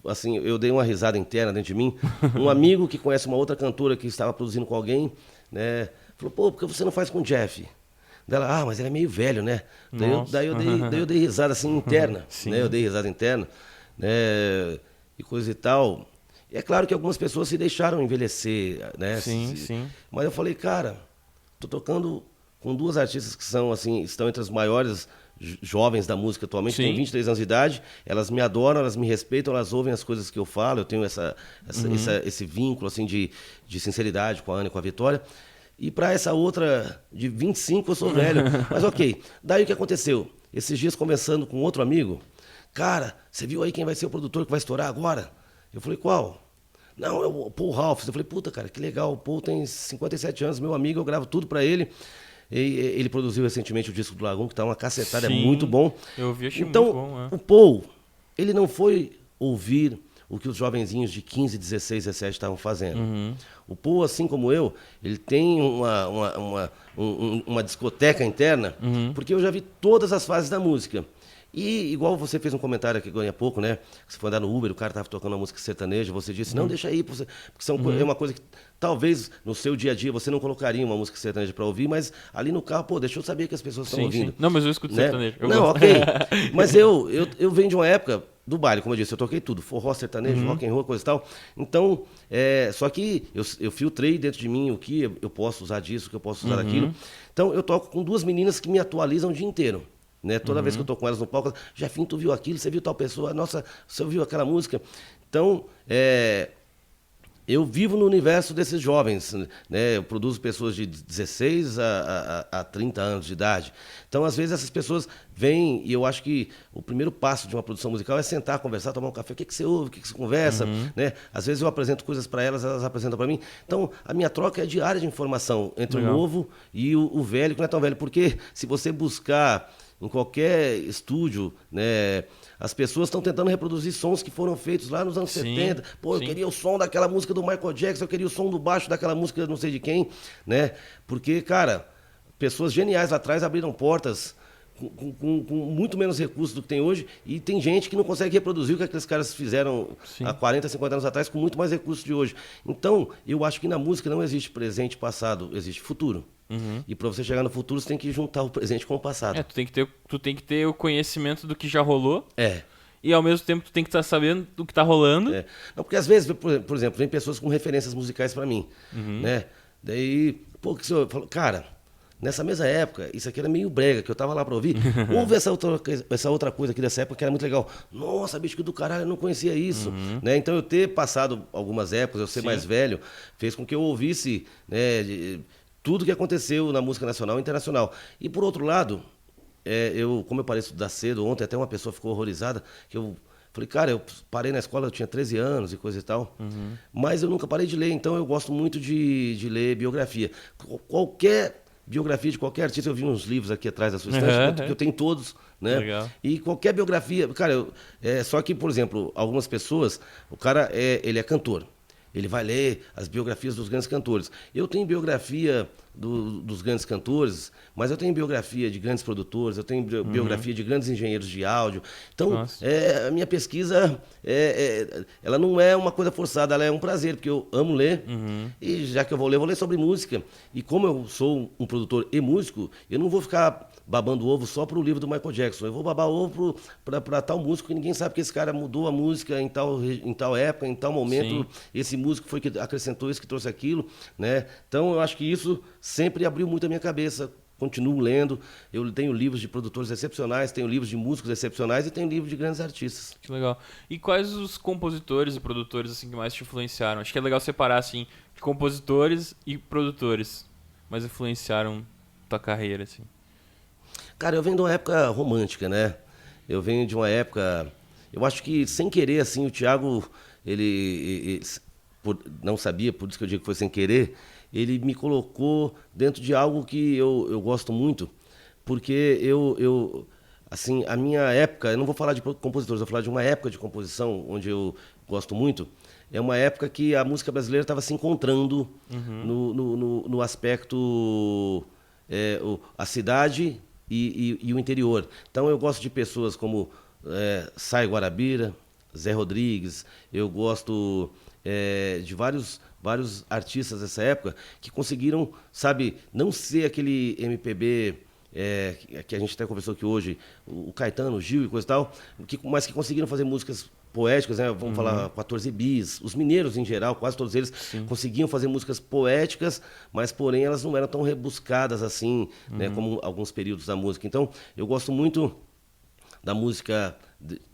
assim, eu dei uma risada interna dentro de mim. Um amigo que conhece uma outra cantora que estava produzindo com alguém, né? Falou, pô, por que você não faz com o Jeff? Dela, mas ele é meio velho, né? Daí eu dei risada assim interna, né? Eu dei risada interna, né? E coisa e tal. E é claro que algumas pessoas se deixaram envelhecer, né? Sim. Mas eu falei, cara, tô tocando com 2 artistas que são assim, estão entre as maiores jovens da música atualmente, têm 23 anos de idade, elas me adoram, elas me respeitam, elas ouvem as coisas que eu falo, eu tenho esse vínculo assim de sinceridade com a Ana e com a Vitória. E para essa outra de 25 eu sou velho. Mas ok. Daí o que aconteceu? Esses dias conversando com outro amigo, cara, você viu aí quem vai ser o produtor que vai estourar agora? Eu falei, qual? Não, é o Paul Ralph. Eu falei, puta, cara, que legal. O Paul tem 57 anos, meu amigo, eu gravo tudo para ele. Ele produziu recentemente o disco do Lagoon, que tá uma cacetada, é muito bom. Eu vi, achei então, muito bom. O Paul, ele não foi ouvir o que os jovenzinhos de 15, 16, 17 estavam fazendo. O Paul, assim como eu, ele tem uma discoteca interna, porque eu já vi todas as fases da música. E igual você fez um comentário aqui agora há pouco, né? Que você foi andar no Uber, o cara estava tocando uma música sertaneja, você disse, não, deixa aí, porque é uma coisa que talvez no seu dia a dia você não colocaria uma música sertaneja para ouvir, mas ali no carro, pô, deixa eu saber que as pessoas estão ouvindo. Não, mas eu escuto sertanejo. Ok. Mas eu venho de uma época do baile, como eu disse, eu toquei tudo, forró, sertanejo, rock and roll, coisa e tal. Então, só que eu filtrei dentro de mim o que eu posso usar disso, o que eu posso usar daquilo. Então, eu toco com 2 meninas que me atualizam o dia inteiro. Né? Toda vez que eu tô com elas no palco, Jefinho, tu viu aquilo, você viu tal pessoa, nossa, você ouviu aquela música. Então, eu vivo no universo desses jovens, né? Eu produzo pessoas de 16 a 30 anos de idade. Então, às vezes, essas pessoas vêm e eu acho que o primeiro passo de uma produção musical é sentar, conversar, tomar um café. O que você ouve, o que você conversa? Né? Às vezes eu apresento coisas para elas, elas apresentam para mim. Então, a minha troca é diária de informação entre o novo e o velho, que não é tão velho. Porque se você buscar em qualquer estúdio, né, as pessoas estão tentando reproduzir sons que foram feitos lá nos anos 70. Pô, eu queria o som daquela música do Michael Jackson, eu queria o som do baixo daquela música não sei de quem, né? Porque, cara, pessoas geniais lá atrás abriram portas com muito menos recursos do que tem hoje, e tem gente que não consegue reproduzir o que aqueles caras fizeram há 40, 50 anos atrás com muito mais recursos de hoje. Então, eu acho que na música não existe presente e passado, existe futuro. E para você chegar no futuro, você tem que juntar o presente com o passado. Tu tem que ter o conhecimento do que já rolou. É. E ao mesmo tempo tu tem que estar sabendo do que tá rolando. É. Não, porque às vezes, por exemplo, vem pessoas com referências musicais para mim, né? Daí, pô, que o senhor falou, cara, nessa mesma época, isso aqui era meio brega, que eu tava lá pra ouvir. Ouve essa outra coisa aqui dessa época que era muito legal. Nossa, bicho, que do caralho, eu não conhecia isso. Né? Então eu ter passado algumas épocas, eu ser mais velho, fez com que eu ouvisse, né, tudo que aconteceu na música nacional e internacional. E por outro lado, como eu parei de estudar cedo, ontem até uma pessoa ficou horrorizada, que eu falei, cara, eu parei na escola, eu tinha 13 anos e coisa e tal, mas eu nunca parei de ler, então eu gosto muito de ler biografia. Qualquer biografia de qualquer artista, eu vi uns livros aqui atrás da sua estante, que eu tenho todos, né? Legal. E qualquer biografia, cara, só que, por exemplo, algumas pessoas, o cara ele é cantor. Ele vai ler as biografias dos grandes cantores. Eu tenho biografia dos grandes cantores, mas eu tenho biografia de grandes produtores, eu tenho biografia de grandes engenheiros de áudio. Então, a minha pesquisa, ela não é uma coisa forçada, ela é um prazer, porque eu amo ler. E já que eu vou ler sobre música. E como eu sou um produtor e músico, eu não vou ficar babando ovo só para o livro do Michael Jackson. Eu vou babar ovo para tal músico que ninguém sabe que esse cara mudou a música em tal época, em tal momento. Sim. Esse músico foi que acrescentou isso, que trouxe aquilo, né? Então eu acho que isso sempre abriu muito a minha cabeça. Continuo lendo. Eu tenho livros de produtores excepcionais, tenho livros de músicos excepcionais e tenho livros de grandes artistas. Que legal. E quais os compositores e produtores assim que mais te influenciaram? Acho que é legal separar assim de compositores e produtores, mais influenciaram tua carreira assim. Cara, eu venho de uma época romântica, né? Eu venho de uma época... Eu acho que, sem querer, assim, o Thiago, ele não sabia, por isso que eu digo que foi sem querer, ele me colocou dentro de algo que eu gosto muito, porque assim, a minha época, eu não vou falar de compositores, eu vou falar de uma época de composição, onde eu gosto muito, é uma época que a música brasileira estava se encontrando no aspecto... a cidade e o interior. Então eu gosto de pessoas como Sai Guarabira, Zé Rodrigues, eu gosto de vários artistas dessa época que conseguiram, sabe, não ser aquele MPB que a gente até conversou aqui hoje, o Caetano, o Gil e coisa e tal, mas que conseguiram fazer músicas poéticas, né? Vamos falar 14 bis. Os mineiros, em geral, quase todos eles, conseguiam fazer músicas poéticas, mas, porém, elas não eram tão rebuscadas assim, né? Como alguns períodos da música. Então, eu gosto muito da música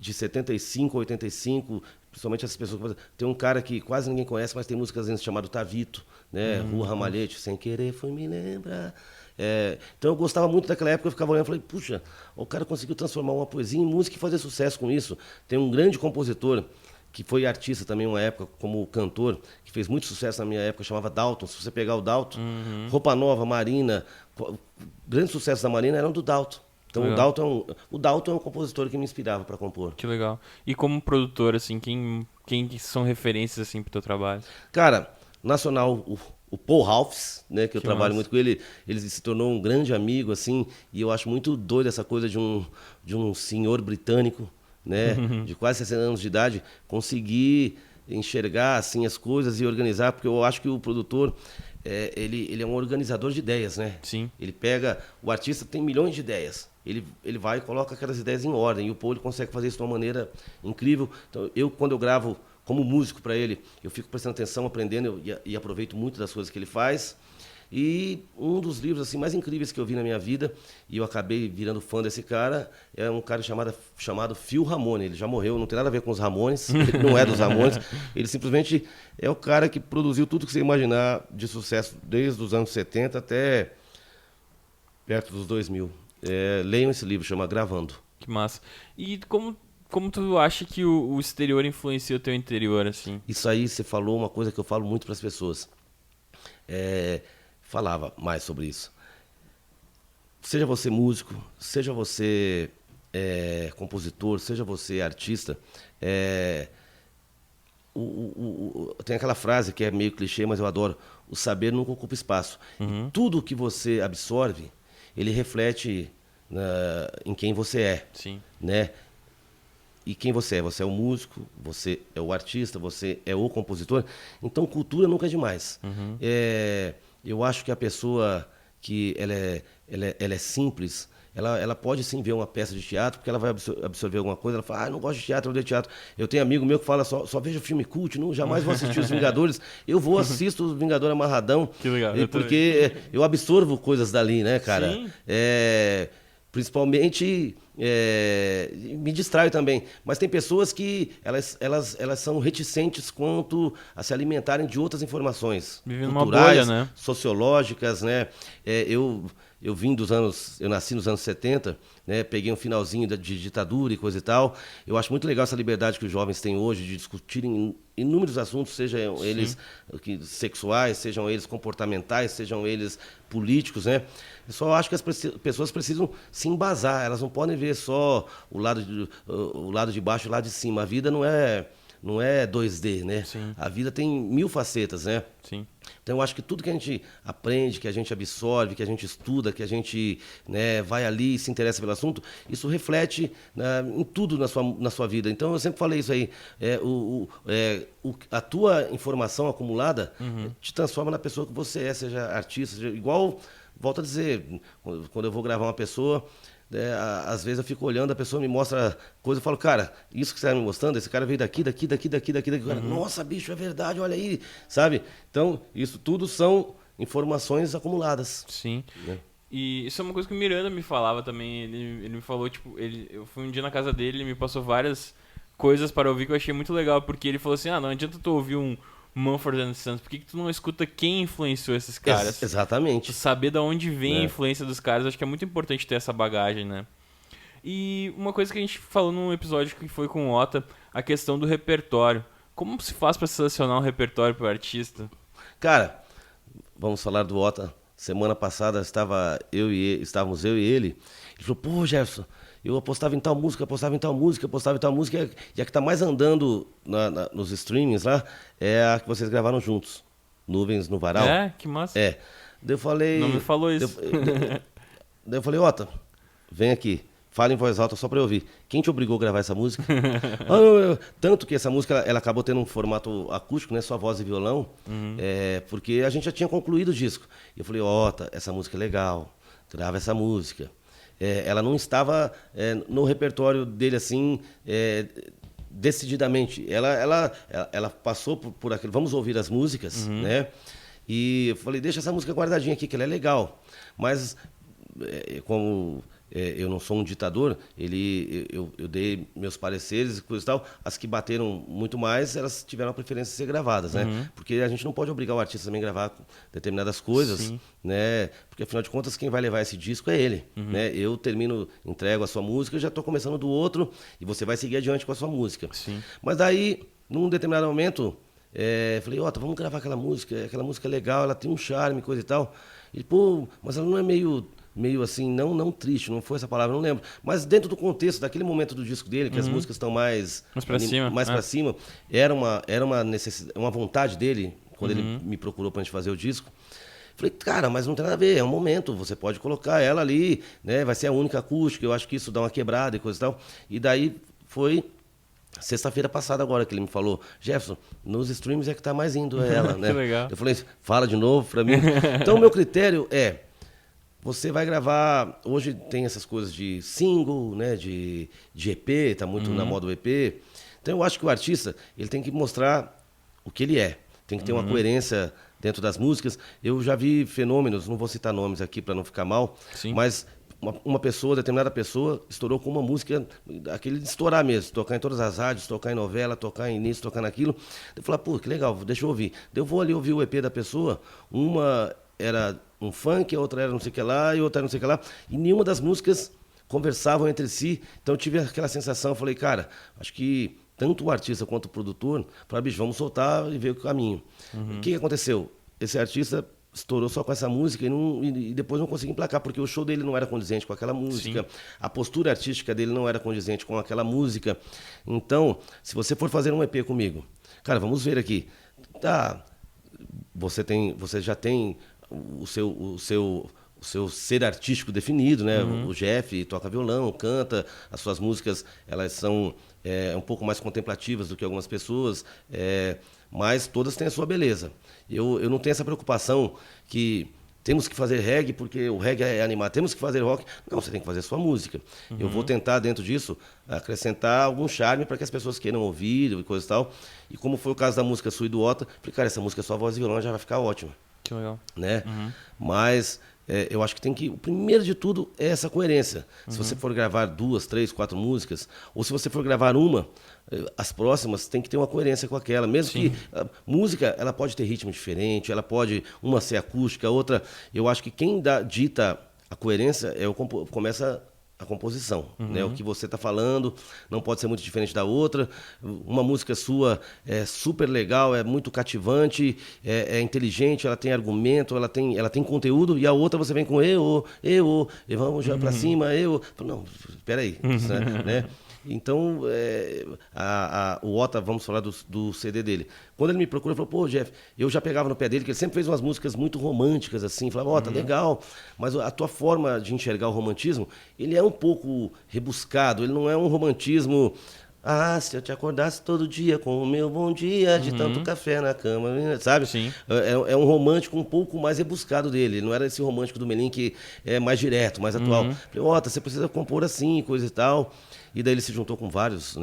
de 75 a 85, principalmente essas pessoas. Tem um cara que quase ninguém conhece, mas tem músicas chamado Tavito, né? Rua Ramalhete, Sem Querer Foi Me Lembrar. Então eu gostava muito daquela época, eu ficava olhando e falei, puxa, o cara conseguiu transformar uma poesia em música e fazer sucesso com isso. Tem um grande compositor, que foi artista também uma época, como cantor, que fez muito sucesso na minha época, chamava Dalton. Se você pegar o Dalton, Roupa Nova, Marina, grandes sucessos da Marina eram do Dalton. Então o Dalton é um compositor que me inspirava para compor. Que legal. E como produtor, assim, quem são referências assim pro teu trabalho? Cara, nacional, o Paul Ralphs, né, que eu trabalho massa. muito com ele, ele se tornou um grande amigo, assim, e eu acho muito doido essa coisa de um senhor britânico, né, de quase 60 anos de idade, conseguir enxergar, assim, as coisas e organizar, porque eu acho que o produtor, ele é um organizador de ideias, né? Sim. Ele pega, o artista tem milhões de ideias, ele vai e coloca aquelas ideias em ordem, e o Paul ele consegue fazer isso de uma maneira incrível. Então, quando eu gravo como músico para ele, eu fico prestando atenção, aprendendo e aproveito muito das coisas que ele faz. E um dos livros assim mais incríveis que eu vi na minha vida, e eu acabei virando fã desse cara, é um cara chamado Phil Ramone. Ele já morreu, não tem nada a ver com os Ramones, ele não é dos Ramones, ele simplesmente é o cara que produziu tudo que você imaginar de sucesso desde os anos 70 até perto dos 2000. Leiam esse livro, chama Gravando. Que massa. E como tu acha que o exterior influencia o teu interior, assim? Isso aí você falou uma coisa que eu falo muito para as pessoas. Falava mais sobre isso. Seja você músico, seja você compositor, seja você artista, tem aquela frase que é meio clichê, mas eu adoro. O saber nunca ocupa espaço. E tudo que você absorve, ele reflete em quem você é. Sim. Né? E quem você é? Você é o músico, você é o artista, você é o compositor. Então, cultura nunca é demais. Eu acho que a pessoa que ela é simples, ela pode sim ver uma peça de teatro, porque ela vai absorver alguma coisa, ela fala, não gosto de teatro, eu odeio teatro. Eu tenho amigo meu que fala, só vejo filme cult, não, jamais vou assistir Os Vingadores. Eu vou assistir Os Vingadores amarradão, Que legal. porque eu absorvo coisas dali, né, cara? Sim. Principalmente me distrai também, mas tem pessoas que elas são reticentes quanto a se alimentarem de outras informações Vivem numa culturais, bolha, né? sociológicas, né? Eu nasci nos anos 70, né? Peguei um finalzinho de ditadura e coisa e tal. Eu acho muito legal essa liberdade que os jovens têm hoje de discutirem inúmeros assuntos, sejam eles sexuais, sejam eles comportamentais, sejam eles políticos, né? Eu só acho que as pessoas precisam se embasar, elas não podem ver só o lado de baixo e o lado de cima. A vida não é 2D, né? Sim. A vida tem 1000 facetas, né? Sim. Então, eu acho que tudo que a gente aprende, que a gente absorve, que a gente estuda, que a gente, né, vai ali e se interessa pelo assunto, isso reflete, né, em tudo na sua vida. Então, eu sempre falei isso aí. A tua informação acumulada te transforma na pessoa que você é, seja artista, seja igual, volto a dizer, quando eu vou gravar uma pessoa... às vezes eu fico olhando, a pessoa me mostra coisa, eu falo, cara, isso que você está me mostrando, esse cara veio daqui. Cara, nossa, bicho, é verdade, olha aí, sabe? Então, isso tudo são informações acumuladas. Sim. Né? E isso é uma coisa que o Miranda me falava também. Ele me falou, tipo, eu fui um dia na casa dele, ele me passou várias coisas para ouvir que eu achei muito legal, porque ele falou assim, não adianta tu ouvir um Mumford & Sons, por que tu não escuta quem influenciou esses caras? Exatamente. Tu saber de onde vem a Né? influência dos caras, acho que é muito importante ter essa bagagem, né? E uma coisa que a gente falou num episódio que foi com o Ota, a questão do repertório. Como se faz para selecionar um repertório pro artista? Cara, vamos falar do Ota. Semana passada estávamos eu e ele. Ele falou, pô, Jefferson, eu apostava em tal música, e a que tá mais andando nos streamings lá é a que vocês gravaram juntos. Nuvens no Varal. É, que massa. É. Daí eu falei... Não me falou isso. Daí eu falei, Ota, vem aqui. Fala em voz alta só pra eu ouvir. Quem te obrigou a gravar essa música? Tanto que essa música ela acabou tendo um formato acústico, né? Só voz e violão. Porque a gente já tinha concluído o disco. E eu falei, Ota, essa música é legal. Grava essa música. Ela não estava no repertório dele assim, decididamente. Ela passou por aquilo. Vamos ouvir as músicas, né? E eu falei, deixa essa música guardadinha aqui, que ela é legal. Mas, como eu não sou um ditador, eu dei meus pareceres e coisa e tal. As que bateram muito mais, elas tiveram a preferência de ser gravadas, né? Porque a gente não pode obrigar o artista também a gravar determinadas coisas, Sim. né? Porque, afinal de contas, quem vai levar esse disco é ele, né? Eu entrego a sua música, já estou começando do outro, e você vai seguir adiante com a sua música. Sim. Mas daí, num determinado momento, falei, Ota, vamos gravar aquela música é legal, ela tem um charme, coisa e tal. Ele, pô, mas ela não é meio assim, não triste, não foi essa palavra, não lembro. Mas dentro do contexto, daquele momento do disco dele, que as músicas estão mais pra cima. mais para cima, era uma necessidade, uma vontade dele, quando ele me procurou pra gente fazer o disco. Falei, cara, mas não tem nada a ver, é um momento, você pode colocar ela ali, né? Vai ser a única acústica, eu acho que isso dá uma quebrada e coisa e tal. E daí foi sexta-feira passada agora que ele me falou, Jefferson, nos streams é que tá mais indo ela, né? Que legal. Eu falei, fala de novo pra mim. Então, o meu critério você vai gravar, hoje tem essas coisas de single, né, de EP, tá muito na moda o EP. Então eu acho que o artista, ele tem que mostrar o que ele é. Tem que ter uma coerência dentro das músicas. Eu já vi fenômenos, não vou citar nomes aqui para não ficar mal, Sim. mas determinada pessoa, estourou com uma música, aquele de estourar mesmo, tocar em todas as rádios, tocar em novela, tocar em nisso, tocar naquilo. Eu falei, pô, que legal, deixa eu ouvir. Eu vou ali ouvir o EP da pessoa, uma era um funk, a outra era não sei o que lá, e outra era não sei o que lá, e nenhuma das músicas conversavam entre si. Então eu tive aquela sensação, eu falei, cara, acho que tanto o artista quanto o produtor, falaram, bicho, vamos soltar e ver o caminho. O que aconteceu? Esse artista estourou só com essa música e depois não conseguiu emplacar, porque o show dele não era condizente com aquela música, a postura artística dele não era condizente com aquela música. Então, se você for fazer um EP comigo, Cara, vamos ver aqui. Tá, você já tem o seu ser artístico definido, né? O Jeff toca violão, canta, as suas músicas, elas são um pouco mais contemplativas do que algumas pessoas, mas todas têm a sua beleza. Eu não tenho essa preocupação que temos que fazer reggae porque o reggae é animado, temos que fazer rock. Não, você tem que fazer a sua música. Eu vou tentar, dentro disso, acrescentar algum charme para que as pessoas queiram ouvir e coisa e tal. E como foi o caso da música Sua e do Ota, falei, cara, essa música é só voz e violão, já vai ficar ótima. Que legal. Né? Mas eu acho que tem que... O primeiro de tudo é essa coerência. Se você for gravar 2, 3, 4 músicas, ou se você for gravar uma, as próximas tem que ter uma coerência com aquela. Mesmo que a música, ela pode ter ritmo diferente, ela pode uma ser acústica, outra... Eu acho que quem dita a coerência começa a composição, né? O que você está falando não pode ser muito diferente da outra. Uma música sua é super legal, é muito cativante, é inteligente, ela tem argumento, ela tem conteúdo, e a outra você vem com e vamos já para cima, não, espera aí, né? Então, o Ota, vamos falar do CD dele. Quando ele me procurou, ele falou, pô, Jeff, eu já pegava no pé dele, que ele sempre fez umas músicas muito românticas, assim, falava, Ota, legal, mas a tua forma de enxergar o romantismo, ele é um pouco rebuscado, ele não é um romantismo... Ah, se eu te acordasse todo dia com o meu bom dia, de tanto café na cama, sabe? Sim. É um romântico um pouco mais rebuscado dele. Ele não era esse romântico do Melim que é mais direto, mais atual. Falei, Ota, você precisa compor assim, coisa e tal. E daí ele se juntou com vários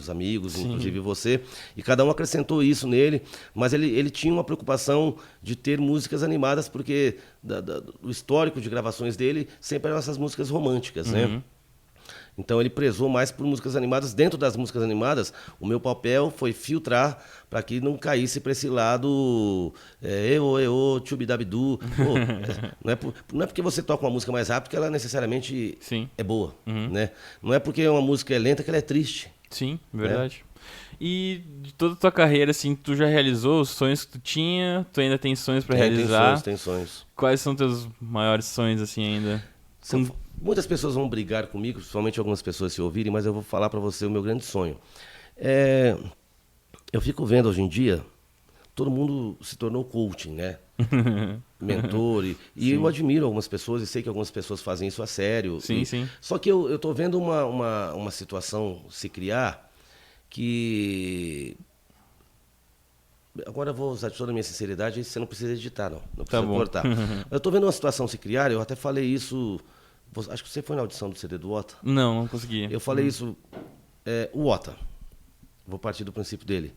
amigos, inclusive você. E cada um acrescentou isso nele. Mas ele tinha uma preocupação de ter músicas animadas, porque o histórico de gravações dele sempre eram essas músicas românticas, né? Então ele prezou mais por músicas animadas. Dentro das músicas animadas, o meu papel foi filtrar para que não caísse para esse lado tchubidabdu. Não é porque você toca uma música mais rápido que ela necessariamente é boa. Né? Não é porque uma música é lenta que ela é triste. Sim, verdade. E de toda a tua carreira, assim, tu já realizou os sonhos que tu tinha? Tu ainda tem sonhos para realizar? Tem sonhos. Quais são teus maiores sonhos, assim, ainda? Muitas pessoas vão brigar comigo, principalmente algumas pessoas se ouvirem, mas eu vou falar para você o meu grande sonho. Eu fico vendo hoje em dia, todo mundo se tornou coaching, né? Mentor. E eu admiro algumas pessoas e sei que algumas pessoas fazem isso a sério. Sim. Só que eu estou vendo uma situação se criar que... Agora eu vou usar toda a minha sinceridade, você não precisa editar, não precisa cortar. Eu estou vendo uma situação se criar, eu até falei isso... Acho que você foi na audição do CD do Ota. Não consegui. Eu falei isso. O Ota, vou partir do princípio dele.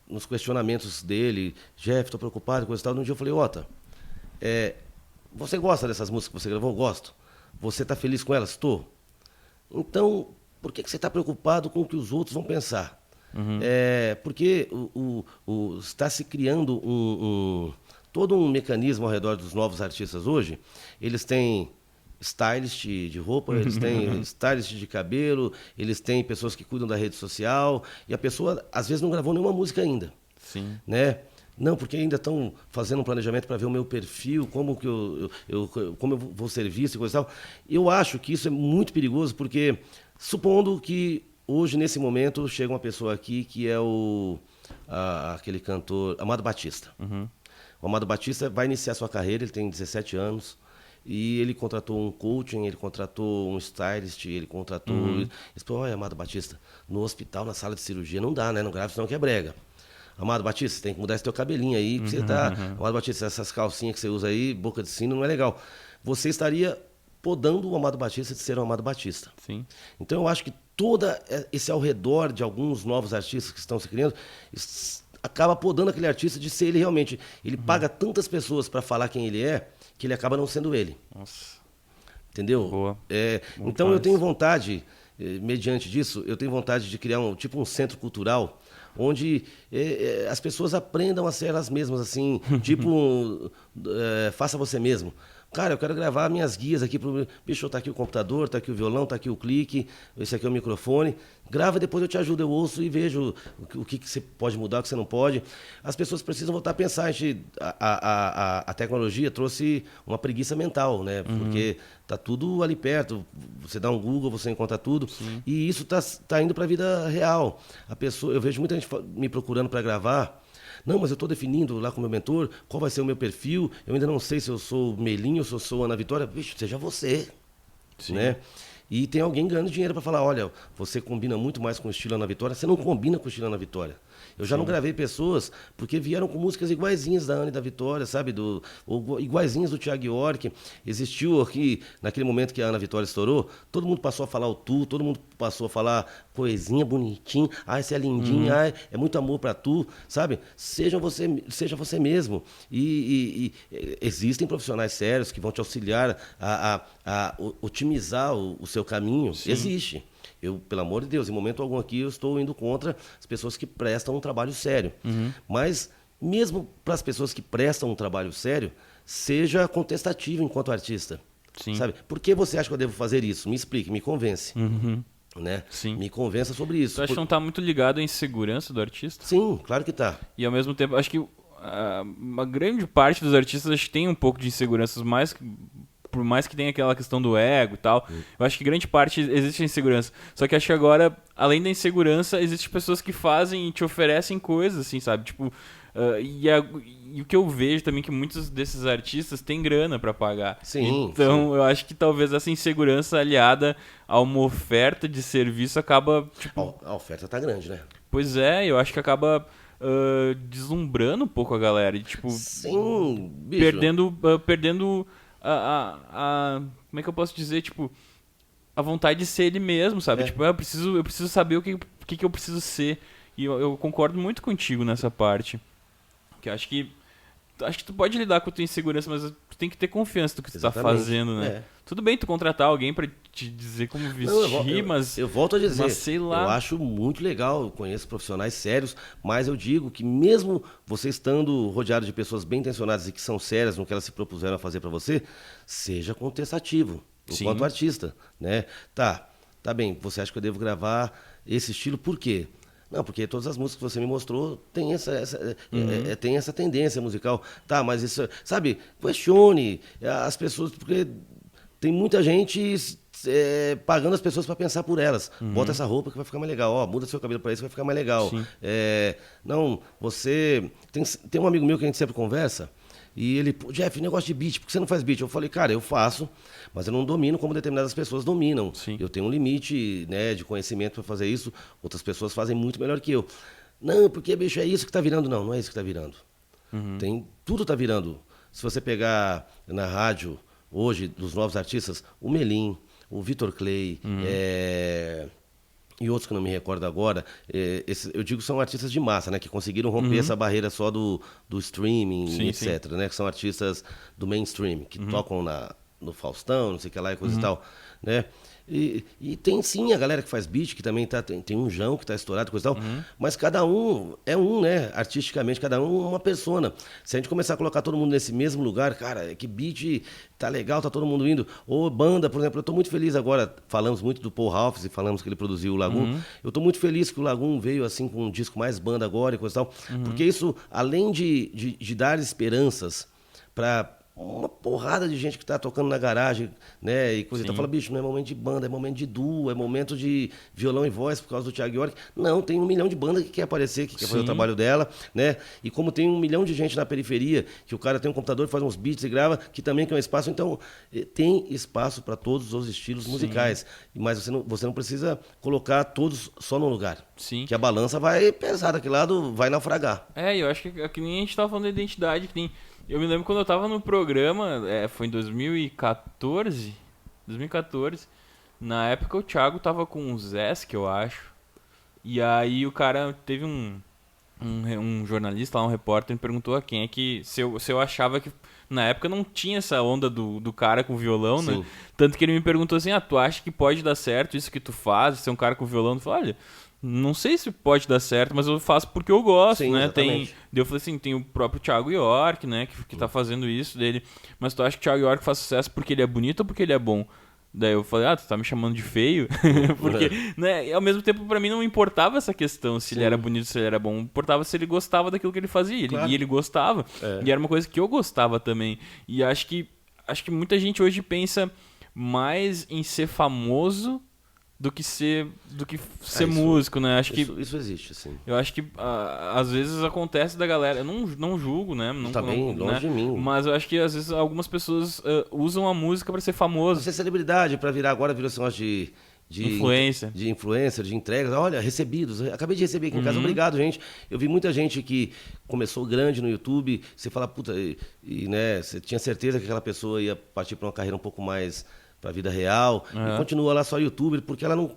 Nos questionamentos dele, Jeff, estou preocupado, coisa e tal. Um dia eu falei, Ota, você gosta dessas músicas que você gravou? Gosto. Você está feliz com elas? Estou. Então, por que você está preocupado com o que os outros vão pensar? Porque está se criando todo um mecanismo ao redor dos novos artistas hoje. Eles têm stylist de roupa, eles têm stylist de cabelo, eles têm pessoas que cuidam da rede social, e a pessoa, às vezes, não gravou nenhuma música ainda. Sim. Né? Não, porque ainda estão fazendo um planejamento para ver o meu perfil, como eu vou ser visto e coisa e tal. Eu acho que isso é muito perigoso, porque, supondo que hoje, nesse momento, chega uma pessoa aqui que é aquele cantor, Amado Batista. O Amado Batista vai iniciar sua carreira, ele tem 17 anos, e ele contratou um coaching, ele contratou um stylist, ele contratou... Ele falou, olha, Amado Batista, no hospital, na sala de cirurgia, não dá, né? Não grave, senão que é brega. Amado Batista, você tem que mudar esse teu cabelinho aí, que você tá... Amado Batista, essas calcinhas que você usa aí, boca de sino, não é legal. Você estaria podando o Amado Batista de ser um Amado Batista. Sim. Então eu acho que todo esse ao redor de alguns novos artistas que estão se criando... acaba podando aquele artista de ser ele realmente. Ele paga tantas pessoas para falar quem ele é, que ele acaba não sendo ele. Nossa. Entendeu? Boa. Então eu tenho vontade, mediante disso, eu tenho vontade de criar um centro cultural onde as pessoas aprendam a ser elas mesmas, assim, tipo, faça você mesmo. Cara, eu quero gravar minhas guias aqui pro. Bicho, tá aqui o computador, tá aqui o violão, tá aqui o clique, esse aqui é o microfone. Grava, depois eu te ajudo, eu ouço e vejo o que você pode mudar, o que você não pode. As pessoas precisam voltar a pensar. A tecnologia trouxe uma preguiça mental, né? Porque tá tudo ali perto. Você dá um Google, você encontra tudo. Sim. E isso tá indo para a vida real. Eu vejo muita gente me procurando para gravar. Não, mas eu estou definindo lá com o meu mentor qual vai ser o meu perfil. Eu ainda não sei se eu sou Melinho, se eu sou Ana Vitória. Bicho, seja você. Sim. Né? E tem alguém ganhando dinheiro para falar, olha, você combina muito mais com o estilo Ana Vitória. Você não combina com o estilo Ana Vitória. Eu já não gravei pessoas porque vieram com músicas iguaizinhas da Ana e da Vitória, sabe? Ou iguaizinhas do Thiago York. Existiu aqui, naquele momento que a Ana Vitória estourou, todo mundo passou a falar o tu, todo mundo passou a falar coisinha bonitinha, ai, você é lindinha, ai, é muito amor pra tu, sabe? Seja você mesmo. E existem profissionais sérios que vão te auxiliar a otimizar o seu caminho. Sim. Existe. Eu, pelo amor de Deus, em momento algum aqui eu estou indo contra as pessoas que prestam um trabalho sério. Mas, mesmo para as pessoas que prestam um trabalho sério, seja contestativo enquanto artista. Sim. Sabe? Por que você acha que eu devo fazer isso? Me explique, me convence. Né? Sim. Me convença sobre isso. Você acha que não está muito ligado à insegurança do artista? Sim, claro que está. E ao mesmo tempo, acho que uma grande parte dos artistas acho que tem um pouco de inseguranças, por mais que tenha aquela questão do ego e tal, eu acho que grande parte existe a insegurança. Só que acho que agora, além da insegurança, existem pessoas que fazem e te oferecem coisas, assim, sabe? Tipo, e o que eu vejo também é que muitos desses artistas têm grana pra pagar. Sim, então, eu acho que talvez essa insegurança aliada a uma oferta de serviço acaba, tipo... A oferta tá grande, né? Pois é, eu acho que acaba... deslumbrando um pouco a galera. E, tipo, sim, bicho. Perdendo como é que eu posso dizer, tipo, a vontade de ser ele mesmo, sabe? Tipo, eu preciso saber o que eu preciso ser. E eu concordo muito contigo nessa parte. Que eu acho que tu pode lidar com a tua insegurança, mas tu tem que ter confiança do que tu tá fazendo, né? Tudo bem tu contratar alguém pra te dizer como vestir, mas... Eu volto a dizer, mas sei lá. Eu acho muito legal, eu conheço profissionais sérios, mas eu digo que mesmo você estando rodeado de pessoas bem intencionadas e que são sérias no que elas se propuseram a fazer pra você, seja contestativo, enquanto artista, né? Tá bem, você acha que eu devo gravar esse estilo, por quê? Não, porque todas as músicas que você me mostrou tem tem essa tendência musical. Tá, mas isso, sabe, questione as pessoas, porque tem muita gente pagando as pessoas para pensar por elas. Bota essa roupa que vai ficar mais legal. Ó, muda seu cabelo para isso que vai ficar mais legal. Não, você... Tem um amigo meu que a gente sempre conversa, e ele, Jeff, negócio de beat, por que você não faz beat? Eu falei, cara, eu faço, mas eu não domino como determinadas pessoas dominam. Sim. Eu tenho um limite, né, de conhecimento para fazer isso, outras pessoas fazem muito melhor que eu. Não, porque, bicho, é isso que tá virando. Não, não é isso que tá virando. Tudo tá virando. Se você pegar na rádio, hoje, dos novos artistas, o Melim, o Vitor Clay, e outros que não me recordo agora, eu digo são artistas de massa, né, que conseguiram romper essa barreira só do streaming, etc, né, que são artistas do mainstream, que tocam no Faustão, não sei o que lá e coisa e tal, né. E tem sim a galera que faz beat, que também tem um João que tá estourado, coisa e tal, mas cada um é né, artisticamente, cada um é uma persona. Se a gente começar a colocar todo mundo nesse mesmo lugar, cara, que beat tá legal, tá todo mundo indo. Ou banda, por exemplo, eu tô muito feliz agora, falamos muito do Paul Ralphs e falamos que ele produziu o Lagoon. Eu tô muito feliz que o Lagoon veio assim com um disco mais banda agora e coisa e tal, porque isso, além de dar esperanças para uma porrada de gente que tá tocando na garagem, né, e coisa e tal, fala, bicho, não é momento de banda, é momento de duo, é momento de violão e voz por causa do Thiago York. Não, tem 1 milhão de bandas que quer aparecer, que quer fazer o trabalho dela, né, e como tem 1 milhão de gente na periferia, que o cara tem um computador, faz uns beats e grava, que também quer um espaço, então tem espaço para todos os estilos musicais, mas você não precisa colocar todos só num lugar, que a balança vai pesar daquele lado, vai naufragar. Eu acho que nem a gente tava falando da identidade, que nem... Eu me lembro quando eu tava no programa, foi em 2014, na época o Thiago tava com o Zesk, eu acho, e aí o cara teve um jornalista lá, um repórter, me perguntou a quem é que, se eu achava que na época não tinha essa onda do cara com violão, né? Sim. Tanto que ele me perguntou assim, tu acha que pode dar certo isso que tu faz, ser um cara com violão? Eu falei, olha, não sei se pode dar certo, mas eu faço porque eu gosto, Sim, né? exatamente. Daí eu falei assim, tem o próprio Thiago York, né, que tá fazendo isso dele. Mas tu acha que o Thiago York faz sucesso porque ele é bonito ou porque ele é bom? Daí eu falei, tu tá me chamando de feio? Porque, né, ao mesmo tempo pra mim não importava essa questão, se ele era bonito, se ele era bom. Importava se ele gostava daquilo que ele fazia. Claro. E ele gostava. E era uma coisa que eu gostava também. E acho que muita gente hoje pensa mais em ser famoso do que ser músico, né? Acho que Isso existe, assim. eu acho que às vezes acontece da galera. Eu não julgo, né? Não, Tá bem longe né? de mim. Mas eu acho que às vezes algumas pessoas usam a música pra ser famoso. Você é celebridade, pra virar agora, virou esse negócio de Influência. De influencer, de entregas. Olha, recebidos. Acabei de receber aqui em casa. Obrigado, gente. Eu vi muita gente que começou grande no YouTube. Você fala, puta, né, você tinha certeza que aquela pessoa ia partir pra uma carreira um pouco mais pra vida real. E continua lá só youtuber, porque ela não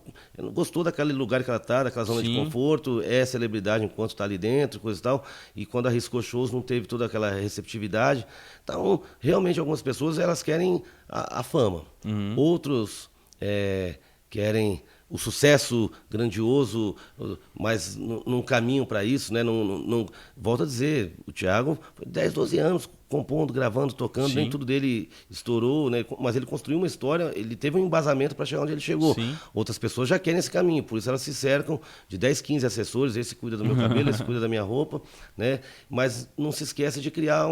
gostou daquele lugar que ela tá, daquela zona de Sim. conforto. É celebridade enquanto tá ali dentro, coisa e tal. E quando arriscou shows, não teve toda aquela receptividade. Então, realmente, algumas pessoas, elas querem a fama. Outros querem o sucesso grandioso, mas não caminham para isso, né? Não, volto a dizer, o Thiago foi 10, 12 anos compondo, gravando, tocando, Sim. nem tudo dele estourou, né? Mas ele construiu uma história, ele teve um embasamento para chegar onde ele chegou. Sim. Outras pessoas já querem esse caminho, por isso elas se cercam de 10, 15 assessores, esse cuida do meu cabelo, esse cuida da minha roupa, né? Mas não se esquece de criar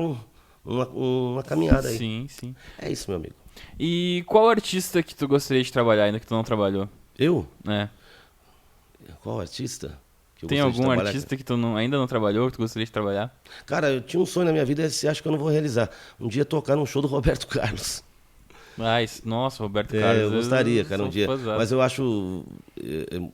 uma caminhada aí. Sim, sim. É isso, meu amigo. E qual artista que tu gostaria de trabalhar ainda que tu não trabalhou? Eu? É. Qual artista? Que eu Tem gostaria de algum trabalhar? artista que tu ainda não trabalhou, que tu gostaria de trabalhar? Cara, eu tinha um sonho na minha vida, esse acho que eu não vou realizar. Um dia tocar num show do Roberto Carlos. Nossa, Roberto Carlos. Eu gostaria, cara, um sou dia. fãzaço. Mas eu acho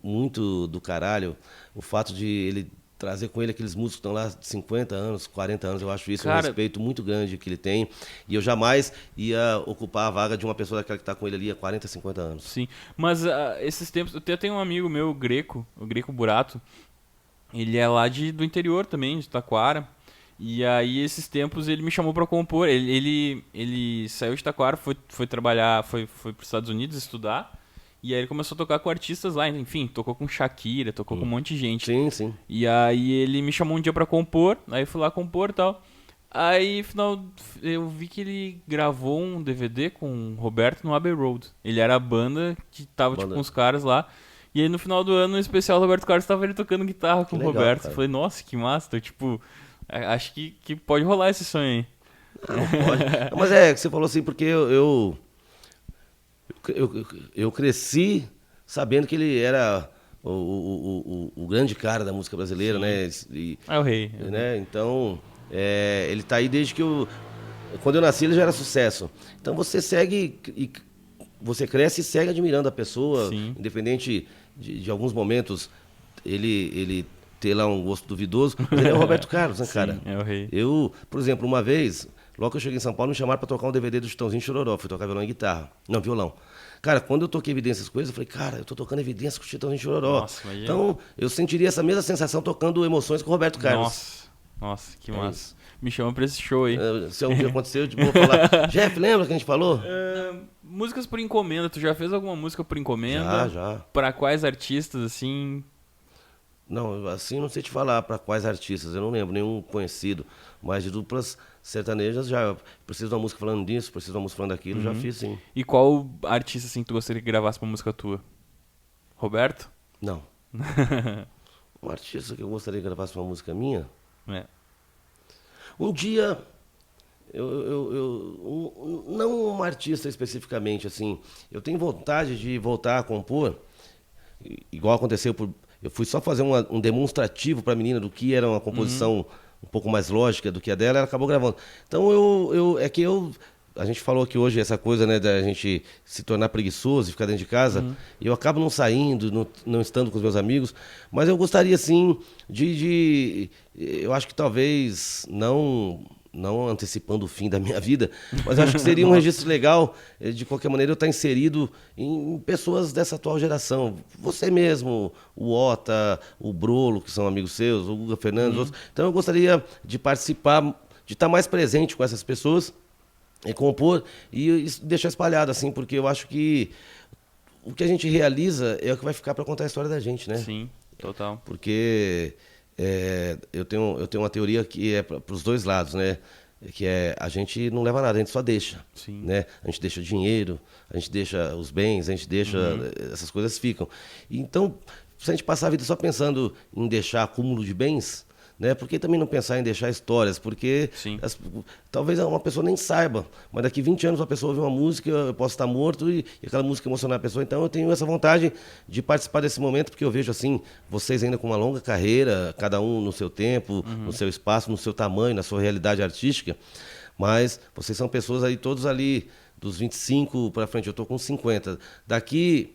muito do caralho o fato de ele trazer com ele aqueles músicos que estão lá de 50 anos, 40 anos. Eu acho isso um Cara, respeito muito grande que ele tem. E eu jamais ia ocupar a vaga de uma pessoa daquela que está com ele ali há 40, 50 anos. Sim, mas esses tempos, eu até tenho um amigo meu, o Greco Burato, ele é lá do interior também, de Taquara, e aí esses tempos ele me chamou pra compor, ele saiu de Taquara, foi trabalhar, foi pros Estados Unidos estudar, e aí ele começou a tocar com artistas lá, enfim, tocou com Shakira, tocou com um monte de gente. Sim, sim. E aí ele me chamou um dia pra compor, aí eu fui lá compor e tal. Aí, final, eu vi que ele gravou um DVD com o Roberto no Abbey Road. Ele era a banda que tava tipo, com os caras lá. E aí no final do ano, no especial, o Roberto Carlos tava ele tocando guitarra com o legal, Roberto. cara. Eu falei, nossa, que massa. Então, tipo, acho que pode rolar esse sonho aí. Não pode. Mas é, que você falou assim, porque eu cresci sabendo que ele era o grande cara da música brasileira, né? É o rei. Né? Então, ele tá aí desde que quando eu nasci ele já era sucesso. Então você segue e você cresce e segue admirando a pessoa, Sim. independente de alguns momentos ele ter lá um gosto duvidoso, mas ele é o Roberto Carlos, né, cara? Sim, é o rei. Eu, por exemplo, uma vez, logo que eu cheguei em São Paulo, me chamaram para tocar um DVD do Chitãozinho Chororó, fui tocar violão e guitarra. Não, violão. Cara, quando eu toquei Evidências Coisas, eu falei, cara, eu tô tocando Evidências com o Chitãozinho Chororó. Nossa, imagina. Então, eu sentiria essa mesma sensação tocando Emoções com o Roberto Carlos. Nossa, que massa. Me chama pra esse show aí. Se algum dia acontecer, eu vou falar. Jeff, lembra que a gente falou? Músicas por encomenda, tu já fez alguma música por encomenda? Já. Pra quais artistas, assim? Não, assim não sei te falar para quais artistas, eu não lembro nenhum conhecido, mas de duplas sertanejas já preciso de uma música falando disso, preciso de uma música falando daquilo, já fiz sim. E qual artista, assim, que tu gostaria que gravasse uma música tua? Roberto? Não. Um artista que eu gostaria que gravasse uma música minha? É. Um dia, não um artista especificamente, assim, eu tenho vontade de voltar a compor, igual aconteceu, eu fui só fazer um demonstrativo para a menina do que era uma composição um pouco mais lógica do que a dela, ela acabou gravando. Então a gente falou que hoje essa coisa, né, da gente se tornar preguiçoso e ficar dentro de casa, e eu acabo não saindo, não estando com os meus amigos, mas eu gostaria sim eu acho que talvez não antecipando o fim da minha vida, mas eu acho que seria um registro legal, de qualquer maneira, eu estar inserido em pessoas dessa atual geração. Você mesmo, o Ota, o Brolo, que são amigos seus, o Guga Fernandes, outros. Então eu gostaria de participar, de estar mais presente com essas pessoas, compor e deixar espalhado, assim, porque eu acho que o que a gente realiza é o que vai ficar para contar a história da gente, né? Sim, total. Porque eu tenho uma teoria que é para os dois lados, né? Que é a gente não leva nada, a gente só deixa, Sim. né? A gente deixa dinheiro, a gente deixa os bens, a gente deixa essas coisas ficam. Então, se a gente passar a vida só pensando em deixar acúmulo de bens, né? Por que também não pensar em deixar histórias? Porque Sim. talvez uma pessoa nem saiba, mas daqui 20 anos uma pessoa ouvir uma música, eu posso estar morto e aquela música emocionar a pessoa. Então eu tenho essa vontade de participar desse momento, porque eu vejo assim, vocês ainda com uma longa carreira, cada um no seu tempo, no seu espaço, no seu tamanho, na sua realidade artística, mas vocês são pessoas aí, todos ali, dos 25 para frente, eu estou com 50. Daqui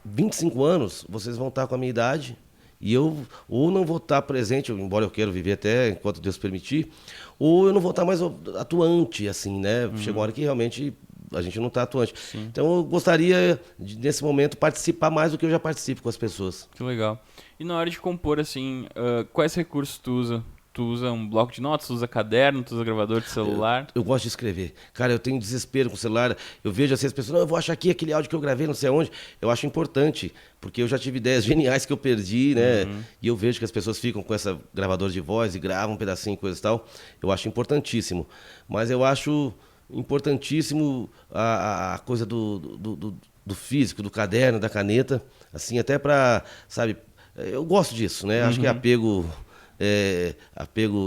25 anos, vocês vão estar com a minha idade, e eu ou não vou estar presente, embora eu quero viver até enquanto Deus permitir, ou eu não vou estar mais atuante, assim, né? Chega uma hora que realmente a gente não está atuante. Sim. Então eu gostaria, nesse momento, participar mais do que eu já participo com as pessoas. Que legal. E na hora de compor, assim, quais recursos tu usa? Tu usa um bloco de notas, tu usa caderno, tu usa gravador de celular? Eu gosto de escrever. Cara, eu tenho desespero com o celular. Eu vejo assim as pessoas, não, eu vou achar aqui aquele áudio que eu gravei, não sei aonde. Eu acho importante, porque eu já tive ideias geniais que eu perdi, né? E eu vejo que as pessoas ficam com essa gravadora de voz e gravam um pedacinho, coisa e tal. Eu acho importantíssimo. Mas eu acho importantíssimo a coisa do físico, do caderno, da caneta. Assim, até pra, sabe, eu gosto disso, né? Acho que é apego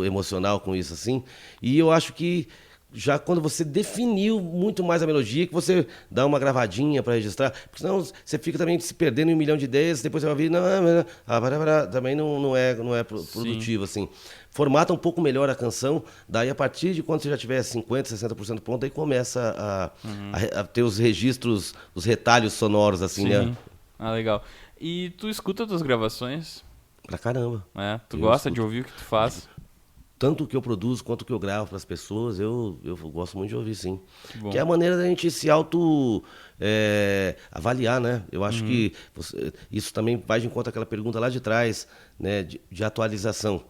emocional com isso, assim. E eu acho que já quando você definiu muito mais a melodia, que você dá uma gravadinha para registrar, porque senão você fica também se perdendo em 1 milhão de ideias, depois você vai ouvir, também não é produtivo, assim. Formata um pouco melhor a canção, daí a partir de quando você já tiver 50%, 60% pronto, aí começa a ter os registros, os retalhos sonoros, assim, Sim. né? Ah, legal. E tu escuta tuas gravações? Pra caramba. Tu Eu gosta escuto. de ouvir o que tu faz? Tanto o que eu produzo quanto o que eu gravo para as pessoas, eu gosto muito de ouvir, sim. Que bom. Que é a maneira da gente se avaliar, né? Eu acho que isso também vai de encontro àquela pergunta lá de trás, né? De atualização.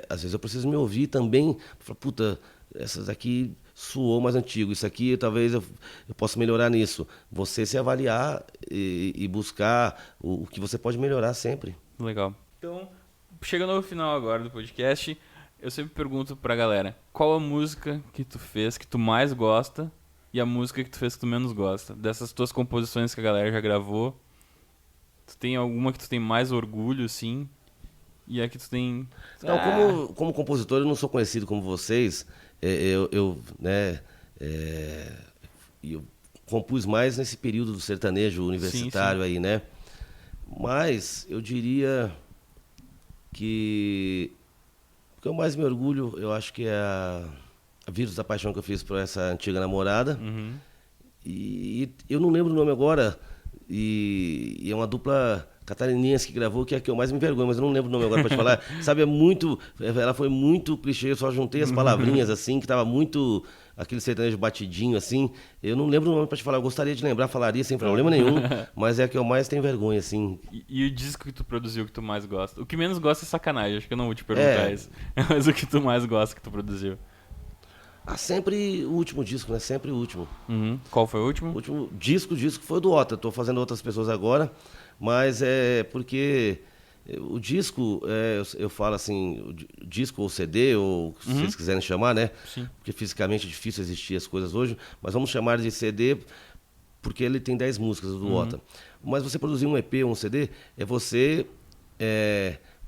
Às vezes eu preciso me ouvir também, falar, puta, essas aqui soou mais antigo, isso aqui talvez eu possa melhorar nisso. Você se avaliar e buscar o que você pode melhorar sempre. Legal. Então, chegando ao final agora do podcast, eu sempre pergunto pra galera, qual a música que tu fez que tu mais gosta e a música que tu fez que tu menos gosta? Dessas tuas composições que a galera já gravou, tu tem alguma que tu tem mais orgulho, assim? E a que tu tem... Não, como compositor, eu não sou conhecido como vocês. Eu compus mais nesse período do sertanejo universitário, Sim. aí, né? Mas eu diria que o que eu mais me orgulho, eu acho que é a Vírus da Paixão que eu fiz para essa antiga namorada. E eu não lembro o nome agora. E é uma dupla catarinense que gravou, que é a que eu mais me envergonho, mas eu não lembro o nome agora para te falar. Sabe, ela foi muito clichê, eu só juntei as palavrinhas assim, que tava muito aquele sertanejo batidinho assim. Eu não lembro o nome para te falar, eu gostaria de lembrar, falaria sem problema nenhum, mas é a que eu mais tenho vergonha, assim. E o disco que tu produziu que tu mais gosta? O que menos gosta é sacanagem, acho que eu não vou te perguntar isso. Mas o que tu mais gosta que tu produziu? Sempre o último disco, né? Sempre o último. Qual foi o último? O último disco foi o do Ota. Estou fazendo outras pessoas agora, mas é porque o disco, eu falo assim, o disco ou CD, ou se vocês quiserem chamar, né? Sim. Porque fisicamente é difícil existir as coisas hoje, mas vamos chamar de CD porque ele tem 10 músicas do Ota. Mas você produzir um EP ou um CD é você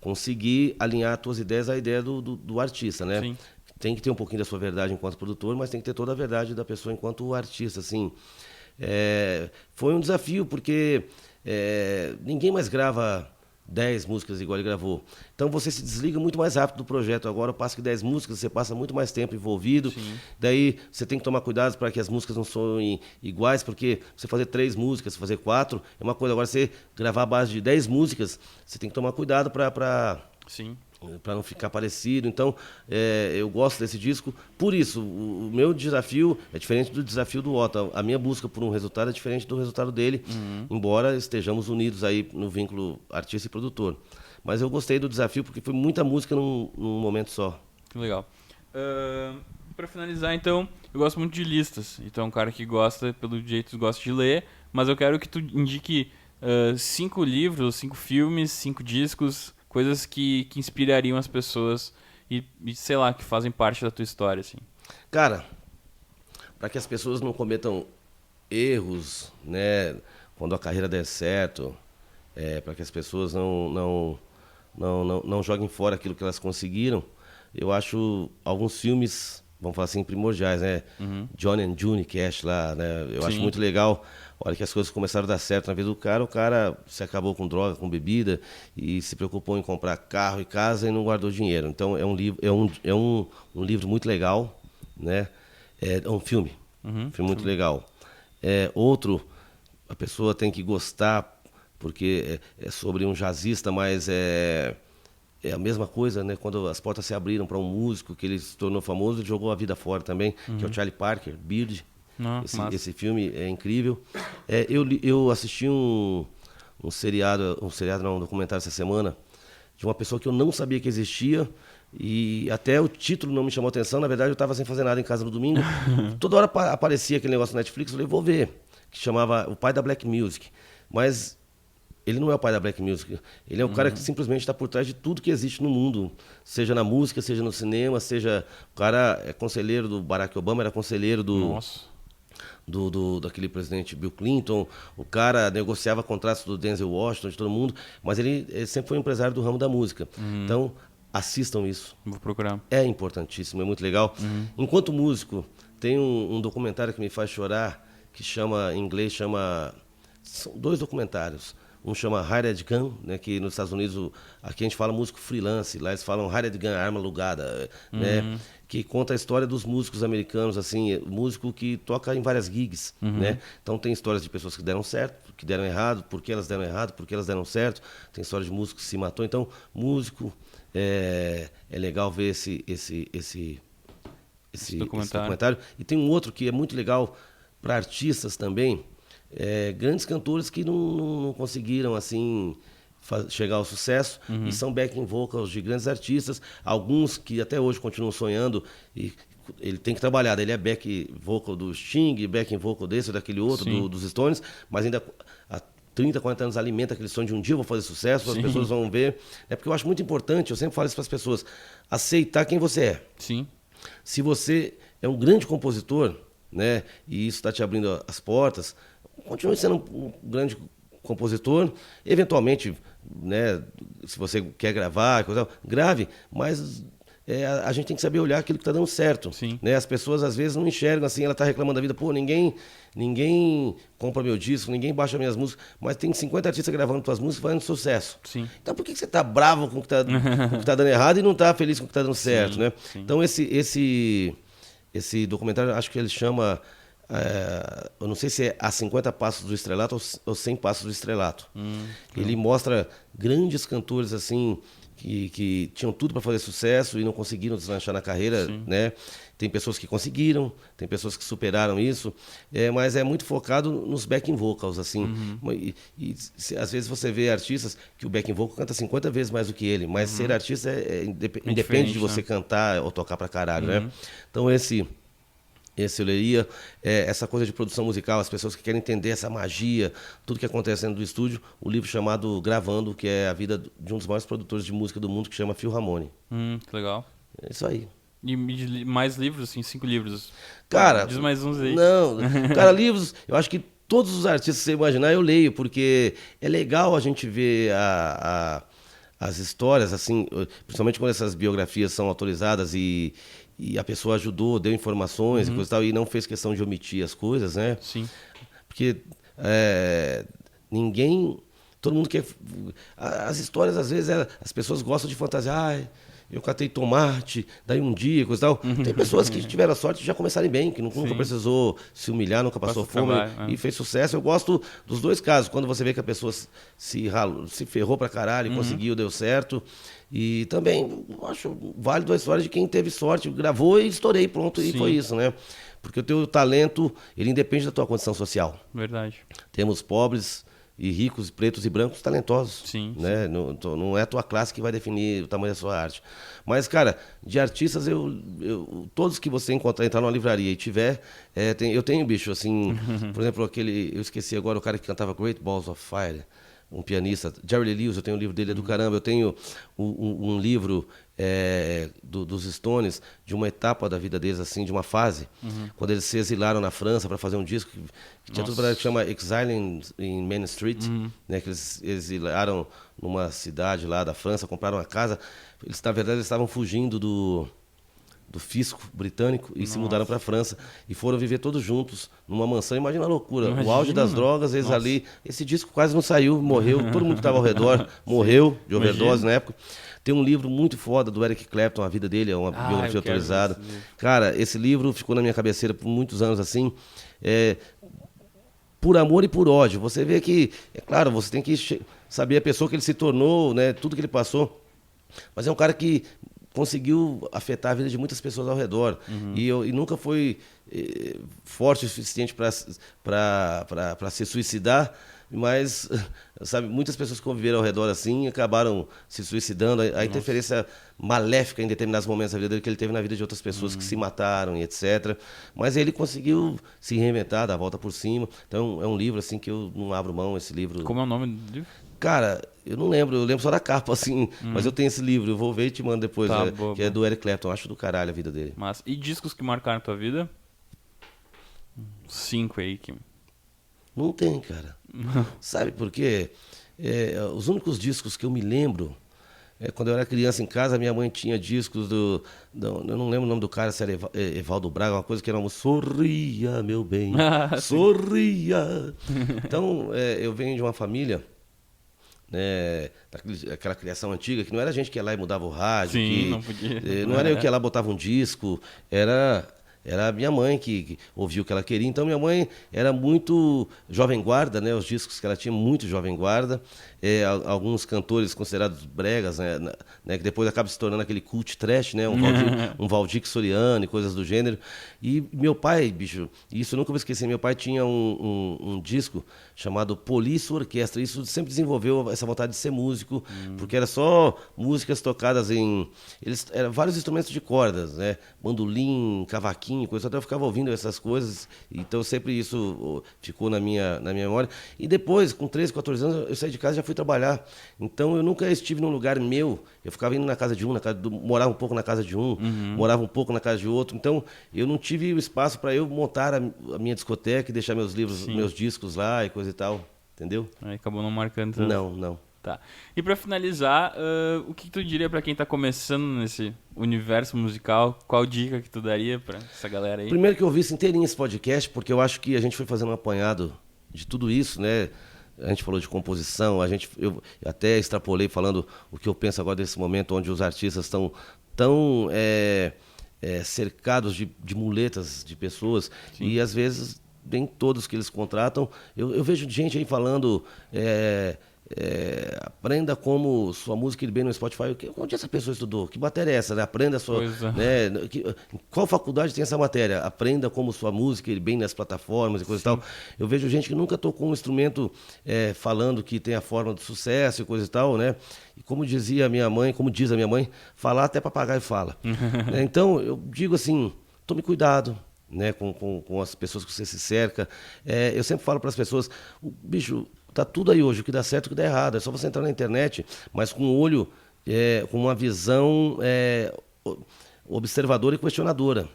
conseguir alinhar as tuas ideias à ideia do artista, né? Sim. Tem que ter um pouquinho da sua verdade enquanto produtor, mas tem que ter toda a verdade da pessoa enquanto artista, assim. Foi um desafio, porque ninguém mais grava 10 músicas igual ele gravou. Então você se desliga muito mais rápido do projeto. Agora eu passo que 10 músicas, você passa muito mais tempo envolvido. Sim. Daí você tem que tomar cuidado para que as músicas não soem iguais, porque você fazer 3 músicas, fazer 4, é uma coisa. Agora você gravar a base de 10 músicas, você tem que tomar cuidado para Sim. não ficar parecido. Então, eu gosto desse disco. Por isso, o meu desafio é diferente do desafio do Ota. A minha busca por um resultado é diferente do resultado dele, embora estejamos unidos aí no vínculo artista e produtor. Mas eu gostei do desafio porque foi muita música num momento só. Que legal. Pra finalizar, então, eu gosto muito de listas. Então, um cara que gosta, pelo jeito, gosta de ler, mas eu quero que tu indique 5 livros, 5 filmes, 5 discos, coisas que inspirariam as pessoas e, sei lá, que fazem parte da tua história, assim. Cara, para que as pessoas não cometam erros, né, quando a carreira der certo, para que as pessoas não joguem fora aquilo que elas conseguiram, eu acho alguns filmes, vamos falar assim, primordiais, né? Johnny and June Cash lá, né? Eu acho muito legal. A hora que as coisas começaram a dar certo na vida do cara, o cara se acabou com droga, com bebida e se preocupou em comprar carro e casa e não guardou dinheiro. Então é um livro, um livro muito legal, né? É um filme, filme muito legal. Outro, a pessoa tem que gostar porque é sobre um jazzista, mas é a mesma coisa, né? Quando as portas se abriram para um músico que ele se tornou famoso, ele jogou a vida fora também, que é o Charlie Parker, Beard. Esse filme é incrível. Eu assisti um documentário essa semana de uma pessoa que eu não sabia que existia e até o título não me chamou atenção. Na verdade, eu estava sem fazer nada em casa no domingo. Toda hora aparecia aquele negócio na Netflix, eu falei, vou ver, que chamava O Pai da Black Music. Mas ele não é o pai da Black Music. Ele é o cara que simplesmente está por trás de tudo que existe no mundo. Seja na música, seja no cinema, seja... O cara é conselheiro do Barack Obama, era conselheiro daquele presidente Bill Clinton. O cara negociava contratos do Denzel Washington, de todo mundo. Mas ele sempre foi um empresário do ramo da música. Então, assistam isso. Vou procurar. É importantíssimo, é muito legal. Enquanto músico, tem um documentário que me faz chorar, que em inglês chama... São 2 documentários. Um chama Hired Gun, né, que nos Estados Unidos, aqui a gente fala músico freelance, lá eles falam Hired Gun, arma alugada, né, que conta a história dos músicos americanos, assim, músico que toca em várias gigs, né. Então tem histórias de pessoas que deram certo, que deram errado, por que elas deram errado, por que elas deram certo. Tem história de músico que se matou. Então, músico, é legal ver esse documentário. E tem um outro que é muito legal para artistas também, grandes cantores que não conseguiram assim chegar ao sucesso e são backing vocals de grandes artistas, alguns que até hoje continuam sonhando e ele tem que trabalhar, ele é back vocal do Sting, backing vocal desse ou daquele outro, dos Stones, mas ainda há 30, 40 anos alimenta aquele sonho de um dia eu vou fazer sucesso, as pessoas vão ver, porque eu acho muito importante, eu sempre falo isso para as pessoas, aceitar quem você é. Sim. Se você é um grande compositor, né, e isso está te abrindo as portas, continue sendo um grande compositor, eventualmente, né, se você quer gravar, grave, mas a gente tem que saber olhar aquilo que está dando certo. Né? As pessoas às vezes não enxergam assim, ela está reclamando da vida, pô, ninguém compra meu disco, ninguém baixa minhas músicas, mas tem 50 artistas gravando tuas músicas fazendo sucesso. Então por que você está bravo com o que está dando errado e não está feliz com o que está dando certo? Né? Então esse documentário, acho que ele chama... eu não sei se é a 50 Passos do Estrelato ou 100 Passos do Estrelato. Ele mostra grandes cantores assim que tinham tudo para fazer sucesso e não conseguiram deslanchar na carreira, né? Tem pessoas que conseguiram, tem pessoas que superaram isso, mas é muito focado nos backing vocals, assim. Às vezes você vê artistas que o backing vocal canta 50 vezes mais do que ele, mas ser artista independe de você cantar ou tocar pra caralho, né? Então esse eu leria, essa coisa de produção musical, as pessoas que querem entender essa magia, tudo que acontece dentro do estúdio, o livro chamado Gravando, que é a vida de um dos maiores produtores de música do mundo, que chama Phil Ramone. Que legal. É isso aí. E mais livros, assim, 5 livros? Cara... Diz mais uns aí. Não, cara, livros, eu acho que todos os artistas que você imaginar eu leio, porque é legal a gente ver as histórias, assim, principalmente quando essas biografias são autorizadas e a pessoa ajudou, deu informações e coisa e tal, e não fez questão de omitir as coisas, né? Porque todo mundo quer... As histórias, às vezes, as pessoas gostam de fantasiar, eu catei tomate, daí um dia, coisa e tal. Tem pessoas que tiveram a sorte de já começarem bem, que nunca precisou se humilhar, nunca passou fome e fez sucesso. Eu gosto dos dois casos, quando você vê que a pessoa se ferrou pra caralho e conseguiu, deu certo. E também acho válido a história de quem teve sorte, gravou e estourei, pronto, e foi isso, né? Porque o teu talento, ele independe da tua condição social. Verdade. Temos pobres e ricos, pretos e brancos talentosos. Sim, né? Não é a tua classe que vai definir o tamanho da sua arte. Mas, cara, de artistas, todos que você entrar numa livraria e tiver, eu tenho, bicho, assim, por exemplo, eu esqueci agora o cara que cantava Great Balls of Fire, um pianista, Jerry Lee Lewis, eu tenho um livro dele, é do caramba. Eu tenho um livro dos Stones, de uma etapa da vida deles, assim, de uma fase, quando eles se exilaram na França para fazer um disco que tinha tudo para que chama Exile in Main Street, né, que eles exilaram numa cidade lá da França, compraram uma casa. Na verdade, eles estavam fugindo do fisco britânico e se mudaram para a França e foram viver todos juntos numa mansão. Imagina a loucura, o auge das drogas, eles ali. Esse disco quase não saiu, morreu, todo mundo que estava ao redor morreu de overdose na época. Tem um livro muito foda do Eric Clapton, a vida dele, é uma biografia autorizada. Cara, esse livro ficou na minha cabeceira por muitos anos assim, por amor e por ódio. Você vê que, é claro, você tem que saber a pessoa que ele se tornou, né, tudo que ele passou, mas é um cara que conseguiu afetar a vida de muitas pessoas ao redor. E nunca foi forte o suficiente para se suicidar, mas, sabe, muitas pessoas que conviveram ao redor assim acabaram se suicidando. A interferência maléfica em determinados momentos da vida dele que ele teve na vida de outras pessoas que se mataram e etc. Mas ele conseguiu se reinventar, dar a volta por cima. Então é um livro assim que eu não abro mão, esse livro. Como é o nome do livro? Cara, eu não lembro, eu lembro só da capa, assim, mas eu tenho esse livro, eu vou ver e te mando depois, que é do Eric Clapton, acho do caralho a vida dele. Mas, e discos que marcaram a tua vida? 5 aí que... Não tem, cara. Sabe por quê? Os únicos discos que eu me lembro, quando eu era criança em casa, minha mãe tinha discos eu não lembro o nome do cara, se era Evaldo Braga, uma coisa que era uma sorria, meu bem, sorria. Então, eu venho de uma família, aquela criação antiga, que não era gente que ia lá e mudava o rádio. Sim, não podia. Não era eu que ia lá e botava um disco, era a minha mãe que ouvia o que ela queria. Então minha mãe era muito jovem guarda, né? Os discos que ela tinha, muito jovem guarda. Alguns cantores considerados bregas, né? Que depois acaba se tornando aquele cult trash, né? Um Valdir Soriano e coisas do gênero. E meu pai, bicho, isso eu nunca vou esquecer, meu pai tinha um disco chamado Polícia Orquestra. Isso sempre desenvolveu essa vontade de ser músico, porque era só músicas tocadas eram vários instrumentos de cordas, né? Bandolim, cavaquinho, coisa. Até eu ficava ouvindo essas coisas, então sempre isso ficou na minha memória. E depois, com 13, 14 anos, eu saí de casa e já fui trabalhar. Então eu nunca estive num lugar meu, eu ficava indo na casa de um, morava um pouco na casa de um, morava um pouco na casa de outro. Então eu não tive o espaço para eu montar a minha discoteca e deixar meus livros, meus discos lá e coisa e tal, entendeu? Aí acabou não marcando tanto. Não. Tá. E pra finalizar, o que tu diria pra quem tá começando nesse universo musical? Qual dica que tu daria pra essa galera aí? Primeiro que eu ouvisse inteirinho esse podcast, porque eu acho que a gente foi fazendo um apanhado de tudo isso, né? A gente falou de composição, eu até extrapolei falando o que eu penso agora desse momento onde os artistas estão tão cercados de muletas de pessoas. Sim. E às vezes nem todos que eles contratam. Eu vejo gente aí falando... aprenda como sua música ir bem no Spotify. Onde essa pessoa estudou? Que matéria é essa? Né? Aprenda a sua... Né? Qual faculdade tem essa matéria? Aprenda como sua música ir bem nas plataformas e coisa e tal. Eu vejo gente que nunca tocou um instrumento falando que tem a forma do sucesso e coisa e tal, né? E como diz a minha mãe, falar até papagaio fala. Então, eu digo assim, tome cuidado, né, com as pessoas que você se cerca. Eu sempre falo para as pessoas, bicho... Tá tudo aí hoje, o que dá certo e o que dá errado. É só você entrar na internet, mas com o olho, com uma visão observadora e questionadora.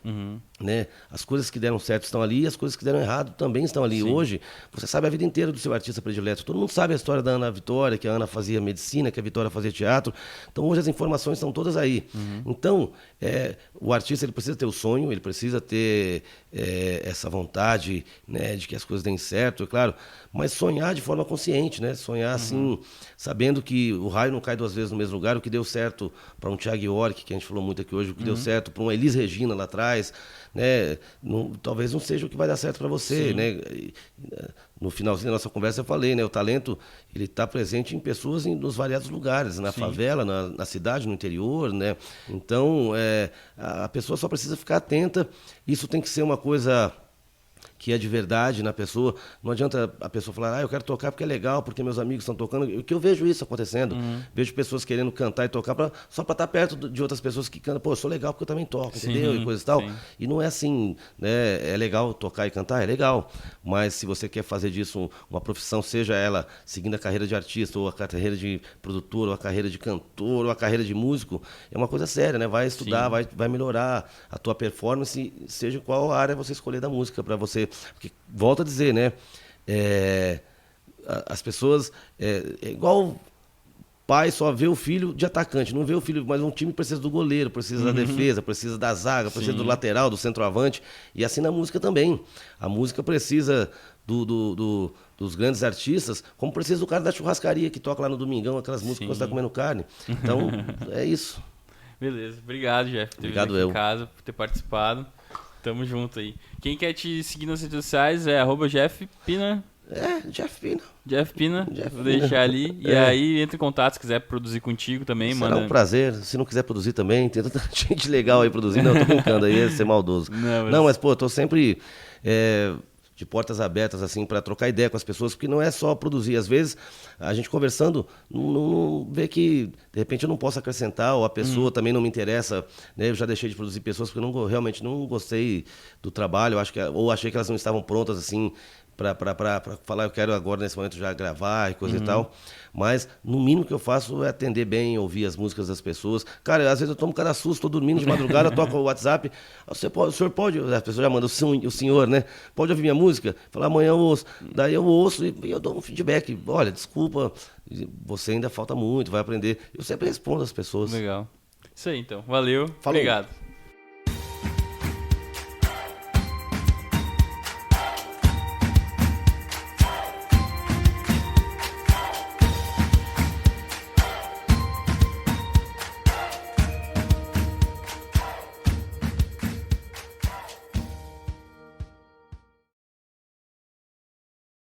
Né? As coisas que deram certo estão ali e as coisas que deram errado também estão ali. Sim. Hoje, você sabe a vida inteira do seu artista predileto. Todo mundo sabe a história da Ana Vitória, que a Ana fazia medicina, que a Vitória fazia teatro. Então, hoje as informações estão todas aí. Então, o artista ele precisa ter o sonho, ele precisa ter essa vontade, né, de que as coisas deem certo, é claro, mas sonhar de forma consciente, né? Sonhar assim, sabendo que o raio não cai duas vezes no mesmo lugar. O que deu certo para um Thiago York, que a gente falou muito aqui hoje, o que deu certo para uma Elis Regina lá atrás, né? Talvez não seja o que vai dar certo para você, né? No finalzinho da nossa conversa eu falei, né? O talento ele está presente em pessoas nos variados lugares, na favela, na cidade, no interior, né? Então a pessoa só precisa ficar atenta. Isso tem que ser uma coisa que é de verdade na pessoa. Não adianta a pessoa falar, eu quero tocar porque é legal, porque meus amigos estão tocando. Que eu vejo isso acontecendo. Vejo pessoas querendo cantar e tocar só para estar perto de outras pessoas que cantam. Pô, eu sou legal porque eu também toco, entendeu? E coisa e tal. Sim. E não é assim, né? É legal tocar e cantar, é legal. Mas se você quer fazer disso uma profissão, seja ela seguindo a carreira de artista, ou a carreira de produtor, ou a carreira de cantor, ou a carreira de músico, é uma coisa séria, né? Vai estudar, vai melhorar a tua performance, seja qual área você escolher da música para você. Porque, volto a dizer, né? As pessoas... É igual... Pai só vê o filho de atacante, não vê o filho, mas um time precisa do goleiro, precisa da defesa, precisa da zaga, precisa do lateral, do centroavante, e assim na música também. A música precisa dos grandes artistas, como precisa do cara da churrascaria que toca lá no domingão, aquelas músicas que você está comendo carne. Então, é isso. Beleza, obrigado, Jeff, por ter Obrigado vindo aqui eu. em casa, por ter participado. Tamo junto aí. Quem quer te seguir nas redes sociais é @JeffPina. Jeff Pina. Jeff Pina, vou deixar ali. E aí, entra em contato se quiser produzir contigo também. Será manda um prazer. Se não quiser produzir também, tem tanta gente legal aí produzindo. Não, eu tô brincando aí, é ser maldoso. Não, Mas pô, eu tô sempre de portas abertas, assim, para trocar ideia com as pessoas, porque não é só produzir. Às vezes, a gente conversando, não vê que, de repente, eu não posso acrescentar, ou a pessoa também não me interessa, né? Eu já deixei de produzir pessoas porque eu realmente não gostei do trabalho, ou achei que elas não estavam prontas, assim, para falar, eu quero agora, nesse momento, já gravar e coisa e tal. Mas, no mínimo que eu faço é atender bem, ouvir as músicas das pessoas. Cara, às vezes eu tomo cada susto, tô dormindo de madrugada, eu toco o WhatsApp. O senhor pode... A pessoa já manda, o senhor, né? Pode ouvir minha música? Fala, amanhã eu ouço. Daí eu ouço e eu dou um feedback. Olha, desculpa, você ainda falta muito, vai aprender. Eu sempre respondo às pessoas. Legal. Isso aí, então. Valeu. Falou. Obrigado.